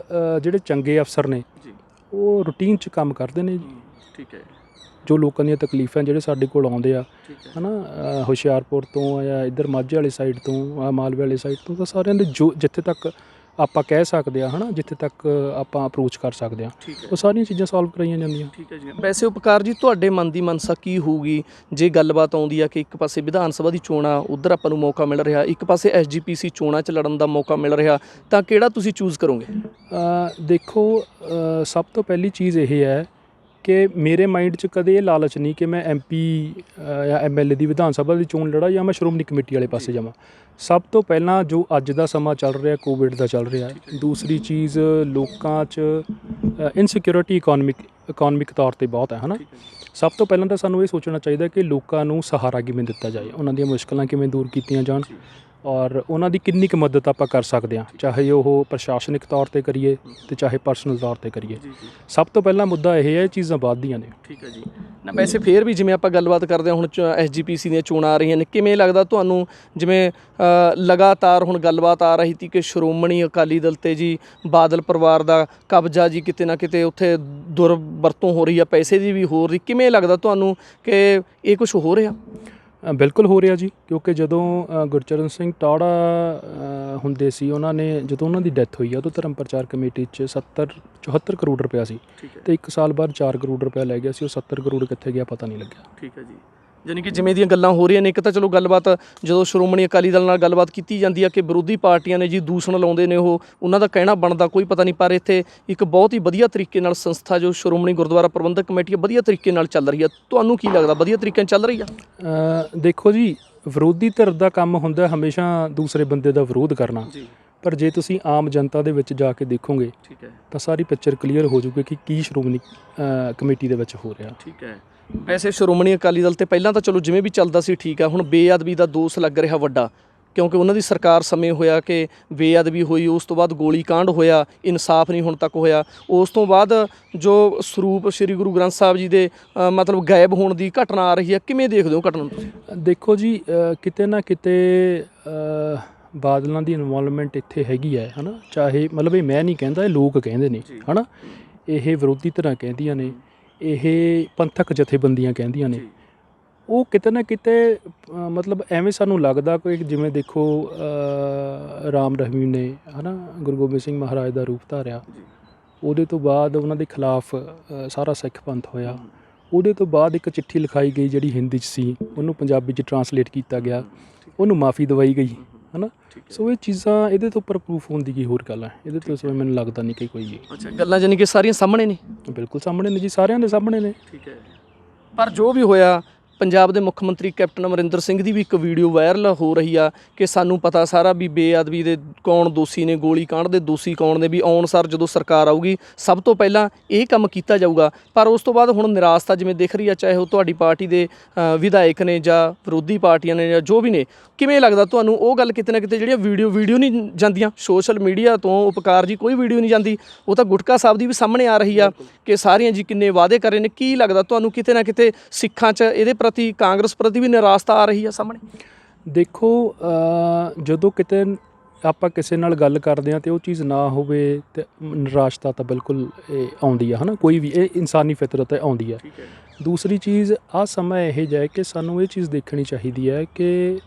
ਜਿਹੜੇ ਚੰਗੇ ਅਫਸਰ ਨੇ ਉਹ ਰੂਟੀਨ 'ਚ ਕੰਮ ਕਰਦੇ ਨੇ ਜੀ। ਜੋ ਲੋਕਾਂ ਦੀਆਂ ਤਕਲੀਫਾਂ ਜਿਹੜੇ ਸਾਡੇ ਕੋਲ ਆਉਂਦੇ ਆ ਹੈ ਨਾ, ਹੁਸ਼ਿਆਰਪੁਰ ਤੋਂ ਜਾਂ ਇੱਧਰ ਮਾਝੇ ਵਾਲੀ ਸਾਈਡ ਤੋਂ, ਮਾਲਵੇ ਵਾਲੀ ਸਾਈਡ ਤੋਂ, ਤਾਂ ਸਾਰਿਆਂ ਦੇ ਜੋ ਜਿੱਥੇ ਤੱਕ ਆਪਾਂ ਕਹਿ ਸਕਦੇ ਹਾਂ ਹੈ ਨਾ, ਜਿੱਥੇ ਤੱਕ ਆਪਾਂ ਅਪਰੋਚ ਕਰ ਸਕਦੇ ਹਾਂ, ਉਹ ਸਾਰੀਆਂ ਚੀਜ਼ਾਂ ਸੋਲਵ ਕਰਾਈਆਂ ਜਾਂਦੀਆਂ। ਠੀਕ ਹੈ ਜੀ। ਵੈਸੇ ਉਪਕਾਰ ਜੀ, ਤੁਹਾਡੇ ਮਨ ਦੀ ਮਨਸਾ ਕੀ ਹੋਊਗੀ ਜੇ ਗੱਲਬਾਤ ਆਉਂਦੀ ਆ ਕਿ ਇੱਕ ਪਾਸੇ ਵਿਧਾਨ ਸਭਾ ਦੀ ਚੋਣਾਂ, ਉੱਧਰ ਆਪਾਂ ਨੂੰ ਮੌਕਾ ਮਿਲ ਰਿਹਾ, ਇੱਕ ਪਾਸੇ SGPC ਚੋਣਾਂ 'ਚ ਲੜਨ ਦਾ ਮੌਕਾ ਮਿਲ ਰਿਹਾ, ਤਾਂ ਕਿਹੜਾ ਤੁਸੀਂ ਚੂਜ਼ ਕਰੋਗੇ? ਦੇਖੋ, ਸਭ ਤੋਂ ਪਹਿਲੀ ਚੀਜ਼ ਇਹ ਹੈ ਕਿ ਮੇਰੇ ਮਾਈਂਡ 'ਚ ਕਦੇ ਇਹ ਲਾਲਚ ਨਹੀਂ ਕਿ ਮੈਂ MP ਜਾਂ MLA ਦੀ ਵਿਧਾਨ ਸਭਾ ਦੀ ਚੋਣ ਲੜਾਂ ਜਾਂ ਮੈਂ ਸ਼੍ਰੋਮਣੀ ਕਮੇਟੀ ਵਾਲੇ ਪਾਸੇ ਜਾਵਾਂ। ਸਭ ਤੋਂ ਪਹਿਲਾਂ ਜੋ ਅੱਜ ਦਾ ਸਮਾਂ ਚੱਲ ਰਿਹਾ, ਕੋਵਿਡ ਦਾ ਚੱਲ ਰਿਹਾ। ਦੂਸਰੀ ਚੀਜ਼, ਲੋਕਾਂ 'ਚ ਇਨਸਿਕਿਉਰਿਟੀ ਇਕਨੋਮਿਕ ਤੌਰ 'ਤੇ ਬਹੁਤ ਹੈ ਨਾ। ਸਭ ਤੋਂ ਪਹਿਲਾਂ ਤਾਂ ਸਾਨੂੰ ਇਹ ਸੋਚਣਾ ਚਾਹੀਦਾ ਕਿ ਲੋਕਾਂ ਨੂੰ ਸਹਾਰਾ ਕਿਵੇਂ ਦਿੱਤਾ ਜਾਏ, ਉਹਨਾਂ ਦੀਆਂ ਮੁਸ਼ਕਲਾਂ ਕਿਵੇਂ ਦੂਰ ਕੀਤੀਆਂ ਜਾਣ, ਔਰ ਉਹਨਾਂ ਦੀ ਕਿੰਨੀ ਕੁ ਮਦਦ ਆਪਾਂ ਕਰ ਸਕਦੇ ਹਾਂ, ਚਾਹੇ ਉਹ ਪ੍ਰਸ਼ਾਸਨਿਕ ਤੌਰ 'ਤੇ ਕਰੀਏ ਅਤੇ ਚਾਹੇ ਪਰਸਨਲ ਤੌਰ 'ਤੇ ਕਰੀਏ। ਸਭ ਤੋਂ ਪਹਿਲਾਂ ਮੁੱਦਾ ਇਹ ਹੈ, ਇਹ ਚੀਜ਼ਾਂ ਬਾਅਦ ਦੀਆਂ ਨੇ। ਠੀਕ ਹੈ ਜੀ। ਨਾ ਵੈਸੇ ਫਿਰ ਵੀ ਜਿਵੇਂ ਆਪਾਂ ਗੱਲਬਾਤ ਕਰਦੇ ਹਾਂ, ਹੁਣ SGPC ਦੀਆਂ ਚੋਣਾਂ ਆ ਰਹੀਆਂ ਨੇ, ਕਿਵੇਂ ਲੱਗਦਾ ਤੁਹਾਨੂੰ? ਜਿਵੇਂ ਲਗਾਤਾਰ ਹੁਣ ਗੱਲਬਾਤ ਆ ਰਹੀ ਸੀ ਕਿ ਸ਼੍ਰੋਮਣੀ ਅਕਾਲੀ ਦਲ 'ਤੇ ਜੀ ਬਾਦਲ ਪਰਿਵਾਰ ਦਾ ਕਬਜ਼ਾ ਜੀ, ਕਿਤੇ ਨਾ ਕਿਤੇ ਉੱਥੇ ਦੁਰਵਰਤੋਂ ਹੋ ਰਹੀ ਆ, ਪੈਸੇ ਦੀ ਵੀ ਹੋ ਰਹੀ। ਕਿਵੇਂ ਲੱਗਦਾ ਤੁਹਾਨੂੰ ਕਿ ਇਹ ਕੁਛ ਹੋ ਰਿਹਾ? ਬਿਲਕੁਲ ਹੋ ਰਿਹਾ ਜੀ, ਕਿਉਂਕਿ ਜਦੋਂ ਗੁਰਚਰਨ ਸਿੰਘ ਟੌੜਾ ਹੁੰਦੇ ਸੀ, ਉਹਨਾਂ ਨੇ ਜਦੋਂ ਉਹਨਾਂ ਦੀ ਡੈਥ ਹੋਈ ਆ, ਉਦੋਂ ਧਰਮ ਪ੍ਰਚਾਰ ਕਮੇਟੀ 'ਚ 74 ਕਰੋੜ ਰੁਪਇਆ ਸੀ, ਅਤੇ 1 ਸਾਲ ਬਾਅਦ 4 ਕਰੋੜ ਰੁਪਇਆ ਲੈ ਗਿਆ ਸੀ। ਉਹ 70 ਕਰੋੜ ਕਿੱਥੇ ਗਿਆ ਪਤਾ ਨਹੀਂ ਲੱਗਿਆ। ਠੀਕ ਹੈ ਜੀ। ਯਾਨੀ ਕਿ ਜਿਵੇਂ ਦੀਆਂ ਗੱਲਾਂ ਹੋ ਰਹੀਆਂ ਨੇ, ਇੱਕ ਤਾਂ ਚਲੋ ਗੱਲਬਾਤ ਜਦੋਂ ਸ਼੍ਰੋਮਣੀ ਅਕਾਲੀ ਦਲ ਨਾਲ ਗੱਲਬਾਤ ਕੀਤੀ ਜਾਂਦੀ ਆ ਕਿ ਵਿਰੋਧੀ ਪਾਰਟੀਆਂ ਨੇ ਜੀ ਦੂਸ਼ਣ ਲਾਉਂਦੇ ਨੇ, ਉਹ ਉਹਨਾਂ ਦਾ ਕਹਿਣਾ ਬਣਦਾ ਕੋਈ ਪਤਾ ਨਹੀਂ, ਪਰ ਇੱਥੇ ਇੱਕ ਬਹੁਤ ਹੀ ਵਧੀਆ ਤਰੀਕੇ ਨਾਲ ਸੰਸਥਾ ਜੋ ਸ਼੍ਰੋਮਣੀ ਗੁਰਦੁਆਰਾ ਪ੍ਰਬੰਧਕ ਕਮੇਟੀ ਆ, ਵਧੀਆ ਤਰੀਕੇ ਨਾਲ ਚੱਲ ਰਹੀ ਆ। ਤੁਹਾਨੂੰ ਕੀ ਲੱਗਦਾ, ਵਧੀਆ ਤਰੀਕੇ ਨਾਲ ਚੱਲ ਰਹੀ ਆ? ਦੇਖੋ ਜੀ, ਵਿਰੋਧੀ ਧਿਰ ਦਾ ਕੰਮ ਹੁੰਦਾ ਹਮੇਸ਼ਾ ਦੂਸਰੇ ਬੰਦੇ ਦਾ ਵਿਰੋਧ ਕਰਨਾ, ਪਰ ਜੇ ਤੁਸੀਂ ਆਮ ਜਨਤਾ ਦੇ ਵਿੱਚ ਜਾ ਕੇ ਦੇਖੋਗੇ ਤਾਂ ਸਾਰੀ ਪਿਕਚਰ ਕਲੀਅਰ ਹੋ ਜਾਊਗੀ ਕਿ ਕੀ ਸ਼੍ਰੋਮਣੀ ਕਮੇਟੀ ਦੇ ਵਿੱਚ ਹੋ ਰਿਹਾ। ਠੀਕ ਹੈ। ਵੈਸੇ ਸ਼੍ਰੋਮਣੀ ਅਕਾਲੀ ਦਲ ਤੇ ਪਹਿਲਾਂ ਤਾਂ ਚਲੋ ਜਿਵੇਂ ਵੀ ਚੱਲਦਾ ਸੀ ਠੀਕ ਆ, ਹੁਣ ਬੇਅਦਬੀ ਦਾ ਦੋਸ਼ ਲੱਗ ਰਿਹਾ ਵੱਡਾ, ਕਿਉਂਕਿ ਉਹਨਾਂ ਦੀ ਸਰਕਾਰ ਸਮੇਂ ਹੋਇਆ ਕਿ ਬੇਅਦਬੀ ਹੋਈ, ਉਸ ਤੋਂ ਬਾਅਦ ਗੋਲੀ ਕਾਂਡ ਹੋਇਆ, ਇਨਸਾਫ ਨਹੀਂ ਹੁਣ ਤੱਕ ਹੋਇਆ। ਉਸ ਤੋਂ ਬਾਅਦ ਜੋ ਸਰੂਪ ਸ੍ਰੀ ਗੁਰੂ ਗ੍ਰੰਥ ਸਾਹਿਬ ਜੀ ਦੇ ਮਤਲਬ ਗਾਇਬ ਹੋਣ ਦੀ ਘਟਨਾ ਆ ਰਹੀ ਹੈ, ਕਿਵੇਂ ਦੇਖਦੇ ਹੋ ਘਟਨਾ ਨੂੰ ਤੁਸੀਂ? ਦੇਖੋ ਜੀ, ਕਿਤੇ ਨਾ ਕਿਤੇ ਬਾਦਲਾਂ ਦੀ ਇਨਵੋਲਵਮੈਂਟ ਇੱਥੇ ਹੈਗੀ ਹੈ ਨਾ। ਚਾਹੇ ਮਤਲਬ ਇਹ ਮੈਂ ਨਹੀਂ ਕਹਿੰਦਾ, ਇਹ ਲੋਕ ਕਹਿੰਦੇ ਨੇ ਹੈ ਨਾ, ਇਹ ਵਿਰੋਧੀ ਧਿਰਾਂ ਕਹਿੰਦੀਆਂ ਨੇ, ਇਹ ਪੰਥਕ ਜਥੇਬੰਦੀਆਂ ਕਹਿੰਦੀਆਂ ਨੇ। ਉਹ ਕਿਤੇ ਨਾ ਕਿਤੇ ਮਤਲਬ ਐਵੇਂ ਸਾਨੂੰ ਲੱਗਦਾ ਕਿ ਜਿਵੇਂ ਦੇਖੋ ਰਾਮ ਰਹੀਮ ਨੇ ਹੈ ਨਾ ਗੁਰੂ ਗੋਬਿੰਦ ਸਿੰਘ ਮਹਾਰਾਜ ਦਾ ਰੂਪ ਧਾਰਿਆ, ਉਹਦੇ ਤੋਂ ਬਾਅਦ ਉਹਨਾਂ ਦੇ ਖਿਲਾਫ ਸਾਰਾ ਸਿੱਖ ਪੰਥ ਹੋਇਆ। ਉਹਦੇ ਤੋਂ ਬਾਅਦ ਇੱਕ ਚਿੱਠੀ ਲਿਖਾਈ ਗਈ ਜਿਹੜੀ ਹਿੰਦੀ 'ਚ ਸੀ, ਉਹਨੂੰ ਪੰਜਾਬੀ 'ਚ ਟਰਾਂਸਲੇਟ ਕੀਤਾ ਗਿਆ, ਉਹਨੂੰ ਮਾਫੀ ਦਵਾਈ ਗਈ ਹੈ ਨਾ। ਸੋ ਇਹ ਚੀਜ਼ਾਂ ਇਹਦੇ ਤੋਂ ਉੱਪਰ ਪ੍ਰੂਫ ਹੋਣ ਦੀ ਕੀ ਹੋਰ ਗੱਲ ਹੈ? ਇਹਦੇ ਤੋਂ ਸੋ ਮੈਨੂੰ ਲੱਗਦਾ ਨਹੀਂ ਕਿ ਕੋਈ ਗੱਲਾਂ ਜਾਨੀ ਕਿ ਸਾਰੀਆਂ ਸਾਹਮਣੇ ਨੇ। ਬਿਲਕੁਲ ਸਾਹਮਣੇ ਨੇ ਜੀ, ਸਾਰਿਆਂ ਦੇ ਸਾਹਮਣੇ ਨੇ। ਠੀਕ ਹੈ। ਪਰ ਜੋ ਵੀ ਹੋਇਆ, ਪੰਜਾਬ ਦੇ ਮੁੱਖ ਮੰਤਰੀ ਕੈਪਟਨ ਅਮਰਿੰਦਰ ਸਿੰਘ ਦੀ ਵੀ ਇੱਕ ਵੀਡੀਓ ਵਾਇਰਲ ਹੋ ਰਹੀ ਆ ਕਿ ਸਾਨੂੰ ਪਤਾ ਸਾਰਾ ਵੀ ਬੇਅਦਬੀ ਦੇ ਕੌਣ ਦੋਸ਼ੀ ਨੇ, ਗੋਲੀ ਕਾਂਡ ਦੇ ਦੋਸ਼ੀ ਕੌਣ ਨੇ, ਵੀ ਆਉਣ ਸਾਰ ਜਦੋਂ ਸਰਕਾਰ ਆਊਗੀ ਸਭ ਤੋਂ ਪਹਿਲਾਂ ਇਹ ਕੰਮ ਕੀਤਾ ਜਾਊਗਾ। ਪਰ ਉਸ ਤੋਂ ਬਾਅਦ ਹੁਣ ਨਿਰਾਸ਼ਤਾ ਜਿਵੇਂ ਦਿਖ ਰਹੀ ਆ, ਚਾਹੇ ਉਹ ਤੁਹਾਡੀ ਪਾਰਟੀ ਦੇ ਵਿਧਾਇਕ ਨੇ ਜਾਂ ਵਿਰੋਧੀ ਪਾਰਟੀਆਂ ਨੇ ਜਾਂ ਜੋ ਵੀ ਨੇ। ਕਿਵੇਂ ਲੱਗਦਾ ਤੁਹਾਨੂੰ ਉਹ ਗੱਲ? ਕਿਤੇ ਨਾ ਕਿਤੇ ਜਿਹੜੀਆਂ ਵੀਡੀਓ ਨਹੀਂ ਜਾਂਦੀਆਂ ਸੋਸ਼ਲ ਮੀਡੀਆ ਤੋਂ, ਉਪਕਾਰ ਜੀ ਕੋਈ ਵੀਡੀਓ ਨਹੀਂ ਜਾਂਦੀ, ਉਹ ਤਾਂ ਗੁਟਕਾ ਸਾਹਿਬ ਦੀ ਵੀ ਸਾਹਮਣੇ ਆ ਰਹੀ ਆ ਕਿ ਸਾਰੀਆਂ ਜੀ ਕਿੰਨੇ ਵਾਅਦੇ ਕਰ ਰਹੇ ਨੇ। ਕੀ ਲੱਗਦਾ ਤੁਹਾਨੂੰ ਕਿਤੇ ਨਾ ਕਿਤੇ ਸਿੱਖਾਂ 'ਚ ਇਹਦੇ ਪ੍ਰਤੀ, ਕਾਂਗਰਸ ਪ੍ਰਤੀ ਵੀ ਨਿਰਾਸ਼ਤਾ ਆ ਰਹੀ ਆ ਸਾਹਮਣੇ? ਦੇਖੋ, ਜਦੋਂ ਕਿਤੇ ਆਪਾਂ ਕਿਸੇ ਨਾਲ ਗੱਲ ਕਰਦੇ ਹਾਂ ਅਤੇ ਉਹ ਚੀਜ਼ ਨਾ ਹੋਵੇ ਅਤੇ ਨਿਰਾਸ਼ਤਾ ਤਾਂ ਬਿਲਕੁਲ ਆਉਂਦੀ ਆ ਹੈ ਨਾ, ਕੋਈ ਵੀ, ਇਹ ਇਨਸਾਨੀ ਫਿਤਰਤ ਆਉਂਦੀ ਹੈ। ਦੂਸਰੀ ਚੀਜ਼, ਆਹ ਸਮਾਂ ਇਹੋ ਜਿਹਾ ਹੈ ਕਿ ਸਾਨੂੰ ਇਹ ਚੀਜ਼ ਦੇਖਣੀ ਚਾਹੀਦੀ ਹੈ ਕਿ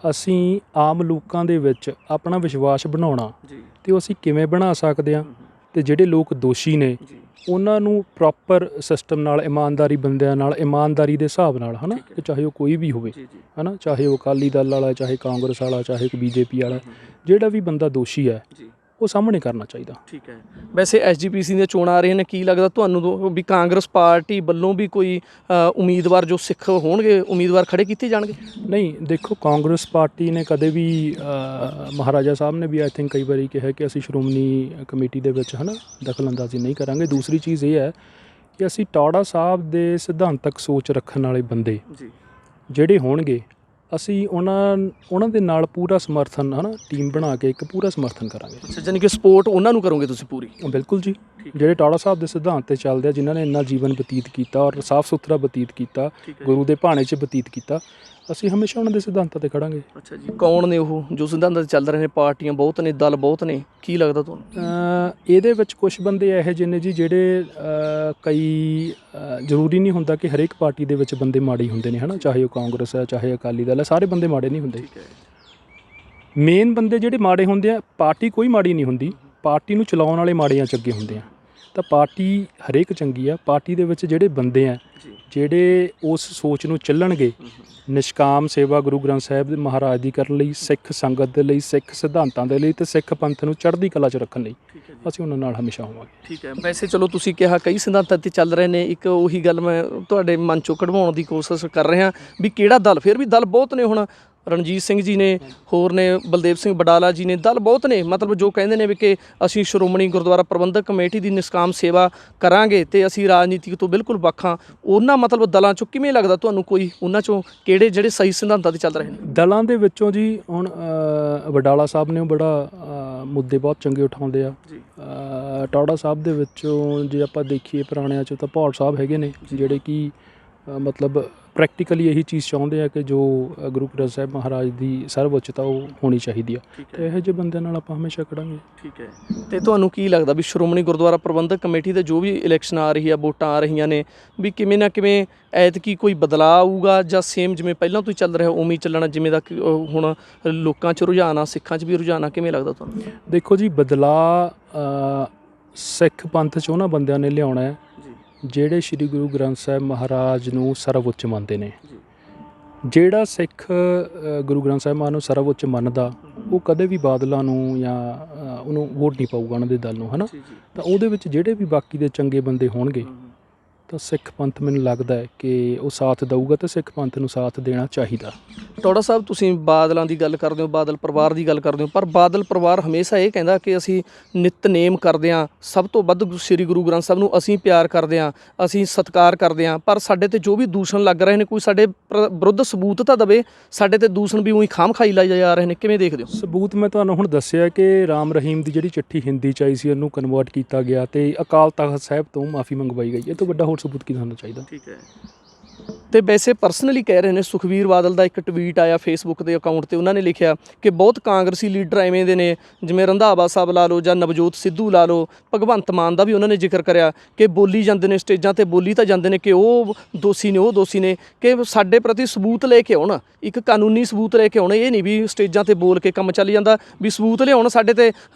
ਅਸੀਂ ਆਮ ਲੋਕਾਂ ਦੇ ਵਿੱਚ ਆਪਣਾ ਵਿਸ਼ਵਾਸ ਬਣਾਉਣਾ ਅਤੇ ਉਹ ਅਸੀਂ ਕਿਵੇਂ ਬਣਾ ਸਕਦੇ ਹਾਂ, ਅਤੇ ਜਿਹੜੇ ਲੋਕ ਦੋਸ਼ੀ ਨੇ ਉਹਨਾਂ ਨੂੰ ਪ੍ਰੋਪਰ ਸਿਸਟਮ ਨਾਲ, ਇਮਾਨਦਾਰੀ ਬੰਦਿਆਂ ਨਾਲ, ਇਮਾਨਦਾਰੀ ਦੇ ਹਿਸਾਬ ਨਾਲ ਹੈ ਨਾ, ਕਿ ਚਾਹੇ ਉਹ ਕੋਈ ਵੀ ਹੋਵੇ ਹੈ ਨਾ, ਚਾਹੇ ਉਹ ਅਕਾਲੀ ਦਲ ਵਾਲਾ, ਚਾਹੇ ਕਾਂਗਰਸ ਵਾਲਾ, ਚਾਹੇ ਕੋਈ BJP ਵਾਲਾ, ਜਿਹੜਾ ਵੀ ਬੰਦਾ ਦੋਸ਼ੀ ਹੈ ਉਹ ਸਾਹਮਣੇ ਕਰਨਾ ਚਾਹੀਦਾ। ਠੀਕ ਹੈ। ਵੈਸੇ SGPC ਦੀਆਂ ਚੋਣਾਂ ਆ ਰਹੀਆਂ ਨੇ, ਕੀ ਲੱਗਦਾ ਤੁਹਾਨੂੰ ਵੀ ਕਾਂਗਰਸ ਪਾਰਟੀ ਵੱਲੋਂ ਵੀ ਕੋਈ ਉਮੀਦਵਾਰ ਜੋ ਸਿੱਖ ਹੋਣਗੇ, ਉਮੀਦਵਾਰ ਖੜ੍ਹੇ ਕੀਤੇ ਜਾਣਗੇ? ਨਹੀਂ, ਦੇਖੋ, ਕਾਂਗਰਸ ਪਾਰਟੀ ਨੇ ਕਦੇ ਵੀ, ਮਹਾਰਾਜਾ ਸਾਹਿਬ ਨੇ ਵੀ ਆਈ ਥਿੰਕ ਕਈ ਵਾਰੀ ਕਿਹਾ ਕਿ ਅਸੀਂ ਸ਼੍ਰੋਮਣੀ ਕਮੇਟੀ ਦੇ ਵਿੱਚ ਹੈ ਨਾ ਦਖਲ ਅੰਦਾਜ਼ੀ ਨਹੀਂ ਕਰਾਂਗੇ। ਦੂਸਰੀ ਚੀਜ਼ ਇਹ ਹੈ ਕਿ ਅਸੀਂ ਟੌੜਾ ਸਾਹਿਬ ਦੇ ਸਿਧਾਂਤਕ ਸੋਚ ਰੱਖਣ ਵਾਲੇ ਬੰਦੇ ਜਿਹੜੇ ਹੋਣਗੇ ਅਸੀਂ ਉਹਨਾਂ ਦੇ ਨਾਲ ਪੂਰਾ ਸਮਰਥਨ ਹੈ ਨਾ, ਟੀਮ ਬਣਾ ਕੇ ਇੱਕ ਪੂਰਾ ਸਮਰਥਨ ਕਰਾਂਗੇ। ਅੱਛਾ, ਜਾਨੀ ਕਿ ਸਪੋਰਟ ਉਹਨਾਂ ਨੂੰ ਕਰੋਗੇ ਤੁਸੀਂ ਪੂਰੀ? ਬਿਲਕੁਲ ਜੀ, ਜਿਹੜੇ ਟਾੜਾ ਸਾਹਿਬ ਦੇ ਸਿਧਾਂਤ 'ਤੇ ਚੱਲਦੇ ਆ, ਜਿਨ੍ਹਾਂ ਨੇ ਇੰਨਾ ਜੀਵਨ ਬਤੀਤ ਕੀਤਾ ਔਰ ਸਾਫ਼ ਸੁਥਰਾ ਬਤੀਤ ਕੀਤਾ, ਗੁਰੂ ਦੇ ਭਾਣੇ 'ਚ ਬਤੀਤ ਕੀਤਾ, ਅਸੀਂ ਹਮੇਸ਼ਾ ਉਹਨਾਂ ਦੇ ਸਿਧਾਂਤਾਂ 'ਤੇ ਖੜਾਂਗੇ। ਅੱਛਾ ਜੀ, ਕੌਣ ਨੇ ਉਹ ਜੋ ਸਿਧਾਂਤਾਂ 'ਤੇ ਚੱਲ ਰਹੇ ਨੇ? ਪਾਰਟੀਆਂ ਬਹੁਤ ਨੇ, ਦਲ ਬਹੁਤ ਨੇ, ਕੀ ਲੱਗਦਾ ਤੁਹਾਨੂੰ? ਇਹਦੇ ਵਿੱਚ ਕੁਝ ਬੰਦੇ ਇਹੋ ਜਿਹੇ ਨੇ ਜੀ ਜਿਹੜੇ ਕਈ ਜ਼ਰੂਰੀ ਨਹੀਂ ਹੁੰਦਾ ਕਿ ਹਰੇਕ ਪਾਰਟੀ ਦੇ ਵਿੱਚ ਬੰਦੇ ਮਾੜੇ ਹੀ ਹੁੰਦੇ ਨੇ, ਹੈ ਨਾ, ਚਾਹੇ ਉਹ ਕਾਂਗਰਸ ਹੈ, ਚਾਹੇ ਅਕਾਲੀ ਦਲ ਹੈ, ਸਾਰੇ ਬੰਦੇ ਮਾੜੇ ਨਹੀਂ ਹੁੰਦੇ। ਮੇਨ ਬੰਦੇ ਜਿਹੜੇ ਮਾੜੇ ਹੁੰਦੇ ਆ, ਪਾਰਟੀ ਕੋਈ ਮਾੜੀ ਨਹੀਂ ਹੁੰਦੀ, ਪਾਰਟੀ ਨੂੰ ਚਲਾਉਣ ਵਾਲੇ ਮਾੜਿਆਂ 'ਚ ਅੱਗੇ ਹੁੰਦੇ ਆ। ਤਾਂ ਪਾਰਟੀ ਹਰੇਕ ਚੰਗੀ ਆ, ਪਾਰਟੀ ਦੇ ਵਿੱਚ ਜਿਹੜੇ ਬੰਦੇ ਆ ਜਿਹੜੇ ਉਸ ਸੋਚ ਨੂੰ ਚੱਲਣਗੇ, ਨਿਸ਼ਕਾਮ ਸੇਵਾ ਗੁਰੂ ਗ੍ਰੰਥ ਸਾਹਿਬ ਮਹਾਰਾਜ ਦੀ ਕਰਨ ਲਈ, ਸਿੱਖ ਸੰਗਤ ਦੇ ਲਈ, ਸਿੱਖ ਸਿਧਾਂਤਾਂ ਦੇ ਲਈ ਤੇ ਸਿੱਖ ਪੰਥ ਨੂੰ ਚੜ੍ਹਦੀ ਕਲਾ 'ਚ ਰੱਖਣ ਲਈ ਅਸੀਂ ਉਹਨਾਂ ਨਾਲ ਹਮੇਸ਼ਾ ਹੋਵਾਂਗੇ। ਠੀਕ ਹੈ। ਵੈਸੇ ਚਲੋ ਤੁਸੀਂ ਕਿਹਾ ਕਈ ਸਿਧਾਂਤਾਂ 'ਤੇ ਚੱਲ ਰਹੇ ਨੇ, ਇੱਕ ਉਹੀ ਗੱਲ ਮੈਂ ਤੁਹਾਡੇ ਮਨ 'ਚੋਂ ਕਢਵਾਉਣ ਦੀ ਕੋਸ਼ਿਸ਼ ਕਰ ਰਿਹਾ ਵੀ ਕਿਹੜਾ ਦਲ? ਫਿਰ ਵੀ ਦਲ ਬਹੁਤ ਨੇ, ਹੁਣ ਰਣਜੀਤ ਸਿੰਘ ਜੀ ਨੇ, ਹੋਰ ਨੇ ਬਲਦੇਵ ਸਿੰਘ ਵਡਾਲਾ ਜੀ ਨੇ, ਦਲ ਬਹੁਤ ਨੇ, ਮਤਲਬ ਜੋ ਕਹਿੰਦੇ ਨੇ ਵੀ ਕਿ ਅਸੀਂ ਸ਼੍ਰੋਮਣੀ ਗੁਰਦੁਆਰਾ ਪ੍ਰਬੰਧਕ ਕਮੇਟੀ ਦੀ ਨਿਸ਼ਕਾਮ ਸੇਵਾ ਕਰਾਂਗੇ ਤੇ ਅਸੀਂ ਰਾਜਨੀਤੀ ਤੋਂ ਬਿਲਕੁਲ ਵੱਖ ਹਾਂ। ਉਹਨਾਂ ਮਤਲਬ ਦਲਾਂ 'ਚੋਂ ਕਿਵੇਂ ਲੱਗਦਾ ਤੁਹਾਨੂੰ, ਕੋਈ ਉਹਨਾਂ 'ਚੋਂ ਕਿਹੜੇ ਜਿਹੜੇ ਸਹੀ ਸਿਧਾਂਤਾਂ 'ਤੇ ਚੱਲ ਰਹੇ ਨੇ? ਦਲਾਂ ਦੇ ਵਿੱਚੋਂ ਜੀ ਹੁਣ ਵਡਾਲਾ ਸਾਹਿਬ ਨੇ ਬੜਾ ਮੁੱਦੇ ਬਹੁਤ ਚੰਗੇ ਉਠਾਉਂਦੇ ਆ। ਟਾੜਾ ਸਾਹਿਬ ਦੇ ਵਿੱਚੋਂ ਜੇ ਆਪਾਂ ਦੇਖੀਏ ਪੁਰਾਣਿਆਂ 'ਚੋਂ ਤਾਂ ਭੌੜ ਸਾਹਿਬ ਹੈਗੇ ਨੇ, ਜਿਹੜੇ ਕਿ ਮਤਲਬ ਪ੍ਰੈਕਟੀਕਲੀ ਇਹੀ ਚੀਜ਼ ਚਾਹੁੰਦੇ ਆ ਕਿ ਜੋ ਗੁਰੂ ਗ੍ਰੰਥ ਸਾਹਿਬ ਮਹਾਰਾਜ ਦੀ ਸਰਵਉੱਚਤਾ ਉਹ ਹੋਣੀ ਚਾਹੀਦੀ ਆ। ਤੇ ਇਹੋ ਜਿਹੇ ਬੰਦਿਆਂ ਨਾਲ ਆਪਾਂ ਹਮੇਸ਼ਾ ਖੜਾਂਗੇ। ਠੀਕ ਹੈ। ਤੇ ਤੁਹਾਨੂੰ ਕੀ ਲੱਗਦਾ ਵੀ ਸ਼੍ਰੋਮਣੀ ਗੁਰਦੁਆਰਾ ਪ੍ਰਬੰਧਕ ਕਮੇਟੀ ਦੇ ਜੋ ਵੀ ਇਲੈਕਸ਼ਨ ਆ ਰਹੀ ਆ, ਵੋਟਾਂ ਆ ਰਹੀਆਂ ਨੇ, ਵੀ ਕਿਵੇਂ ਨਾ ਕਿਵੇਂ ਐਤਕੀ ਕੋਈ ਬਦਲਾਅ ਆਊਗਾ ਜਾਂ ਸੇਮ ਜਿਵੇਂ ਪਹਿਲਾਂ ਤੋਂ ਹੀ ਚੱਲ ਰਿਹਾ ਉਵੇਂ ਹੀ ਚੱਲਣਾ, ਜਿਵੇਂ ਦਾ ਹੁਣ ਲੋਕਾਂ 'ਚ ਰੁਝਾਨ ਆ, ਸਿੱਖਾਂ 'ਚ ਵੀ ਰੁਝਾਨ ਆ, ਕਿਵੇਂ ਲੱਗਦਾ ਤੁਹਾਨੂੰ? ਦੇਖੋ ਜੀ, ਬਦਲਾਅ ਸਿੱਖ ਪੰਥ 'ਚ ਉਹਨਾਂ ਬੰਦਿਆਂ ਨੇ ਲਿਆਉਣਾ ਹੈ ਜਿਹੜੇ ਸ਼੍ਰੀ ਗੁਰੂ ਗ੍ਰੰਥ ਸਾਹਿਬ ਮਹਾਰਾਜ ਨੂੰ ਸਰਵਉੱਚ ਮੰਨਦੇ ਨੇ। ਜਿਹੜਾ ਸਿੱਖ ਗੁਰੂ ਗ੍ਰੰਥ ਸਾਹਿਬ ਮਹਾਰਾਜ ਨੂੰ ਸਰਵਉੱਚ ਮੰਨਦਾ, ਉਹ ਕਦੇ ਵੀ ਬਾਦਲਾਂ ਨੂੰ ਜਾਂ ਉਹਨੂੰ ਵੋਟ ਨਹੀਂ ਪਾਊਗਾ, ਉਹਨਾਂ ਦੇ ਦਲ ਨੂੰ, ਹੈ ਨਾ। ਤਾਂ ਉਹਦੇ ਵਿੱਚ ਜਿਹੜੇ ਵੀ ਬਾਕੀ ਦੇ ਚੰਗੇ ਬੰਦੇ ਹੋਣਗੇ ਤਾਂ ਸਿੱਖ ਪੰਥ ਮੈਨੂੰ ਲੱਗਦਾ ਹੈ ਕਿ ਉਹ ਸਾਥ ਦਊਗਾ ਤੇ ਸਿੱਖ ਪੰਥ ਨੂੰ ਸਾਥ ਦੇਣਾ ਚਾਹੀਦਾ। ਟੌੜਾ ਸਾਹਿਬ, ਤੁਸੀਂ ਬਾਦਲਾਂ ਦੀ ਗੱਲ ਕਰਦੇ ਹੋ, ਬਾਦਲ ਪਰਿਵਾਰ ਦੀ ਗੱਲ ਕਰਦੇ ਹੋ, ਪਰ ਬਾਦਲ ਪਰਿਵਾਰ ਹਮੇਸ਼ਾ ਇਹ ਕਹਿੰਦਾ ਕਿ ਅਸੀਂ ਨਿਤਨੇਮ ਕਰਦੇ ਹਾਂ, ਸਭ ਤੋਂ ਵੱਧ ਸ੍ਰੀ ਗੁਰੂ ਗ੍ਰੰਥ ਸਾਹਿਬ ਨੂੰ ਅਸੀਂ ਪਿਆਰ ਕਰਦੇ ਹਾਂ, ਅਸੀਂ ਸਤਿਕਾਰ ਕਰਦੇ ਹਾਂ, ਪਰ ਸਾਡੇ ਤੇ ਜੋ ਵੀ ਦੂਸ਼ਣ ਲੱਗ ਰਹੇ ਨੇ, ਕੋਈ ਸਾਡੇ ਵਿਰੁੱਧ ਸਬੂਤ ਤਾਂ ਦੇਵੇ। ਸਾਡੇ ਤੇ ਦੂਸ਼ਣ ਵੀ ਉਹੀ ਖਾਮ ਖਾਈ ਲਾਈ ਜਾ ਰਹੇ ਨੇ, ਕਿਵੇਂ ਦੇਖਦੇ ਹੋ? ਸਬੂਤ ਮੈਂ ਤੁਹਾਨੂੰ ਹੁਣ ਦੱਸਿਆ ਕਿ ਰਾਮ ਰਹੀਮ ਦੀ ਜਿਹੜੀ ਚਿੱਠੀ ਹਿੰਦੀ 'ਚ ਆਈ ਸੀ, ਉਹਨੂੰ ਕਨਵਰਟ ਕੀਤਾ ਗਿਆ ਤੇ ਅਕਾਲ ਤਖ਼ਤ ਸਾਹਿਬ ਤੋਂ ਮਾਫੀ ਮੰਗਵਾਈ ਗਈ। ਇਹ ਤੋਂ ਵੱਡਾ ਹੋਰ ਸਬੂਤ ਕੀ ਹੋਣਾ ਚਾਹੀਦਾ? ਠੀਕ ਹੈ। ਤੇ ਵੈਸੇ ਪਰਸਨਲੀ ਕਹਿ ਰਹੇ ਨੇ, ਸੁਖਬੀਰ ਬਾਦਲ ਦਾ ਇੱਕ ਟਵੀਟ ਆਇਆ ਫੇਸਬੁੱਕ ਦੇ ਅਕਾਊਂਟ ਤੇ, ਉਹਨਾਂ ਨੇ ਲਿਖਿਆ ਕਿ ਬਹੁਤ ਕਾਂਗਰਸੀ ਲੀਡਰ ਐਵੇਂ ਦੇ ਨੇ, ਜਿਵੇਂ ਰੰਧਾਵਾ ਸਾਹਿਬ ਲਾ ਲਓ ਜਾਂ ਨਵਜੋਤ ਸਿੱਧੂ ਲਾ ਲਓ, ਭਗਵੰਤ ਮਾਨ ਦਾ ਵੀ ਉਹਨਾਂ ਨੇ ਜ਼ਿਕਰ ਕਰਿਆ ਕਿ ਬੋਲੀ ਜਾਂਦੇ ਨੇ ਸਟੇਜਾਂ ਤੇ, ਬੋਲੀ ਤਾਂ ਜਾਂਦੇ ਨੇ ਕਿ ਉਹ ਦੋਸ਼ੀ ਨੇ, ਉਹ ਦੋਸ਼ੀ ਨੇ, ਕਿ ਸਾਡੇ ਪ੍ਰਤੀ ਸਬੂਤ ਲੈ ਕੇ ਆਉਣ, ਇੱਕ ਕਾਨੂੰਨੀ ਸਬੂਤ ਲੈ ਕੇ ਆਉਣ। ਇਹ ਨਹੀਂ ਵੀ ਸਟੇਜਾਂ ਤੇ ਬੋਲ ਕੇ ਕੰਮ ਚੱਲ ਜਾਂਦਾ, ਵੀ ਸਬੂਤ ਲਿਆਉਣ ਸਾਡੇ ਤੇ,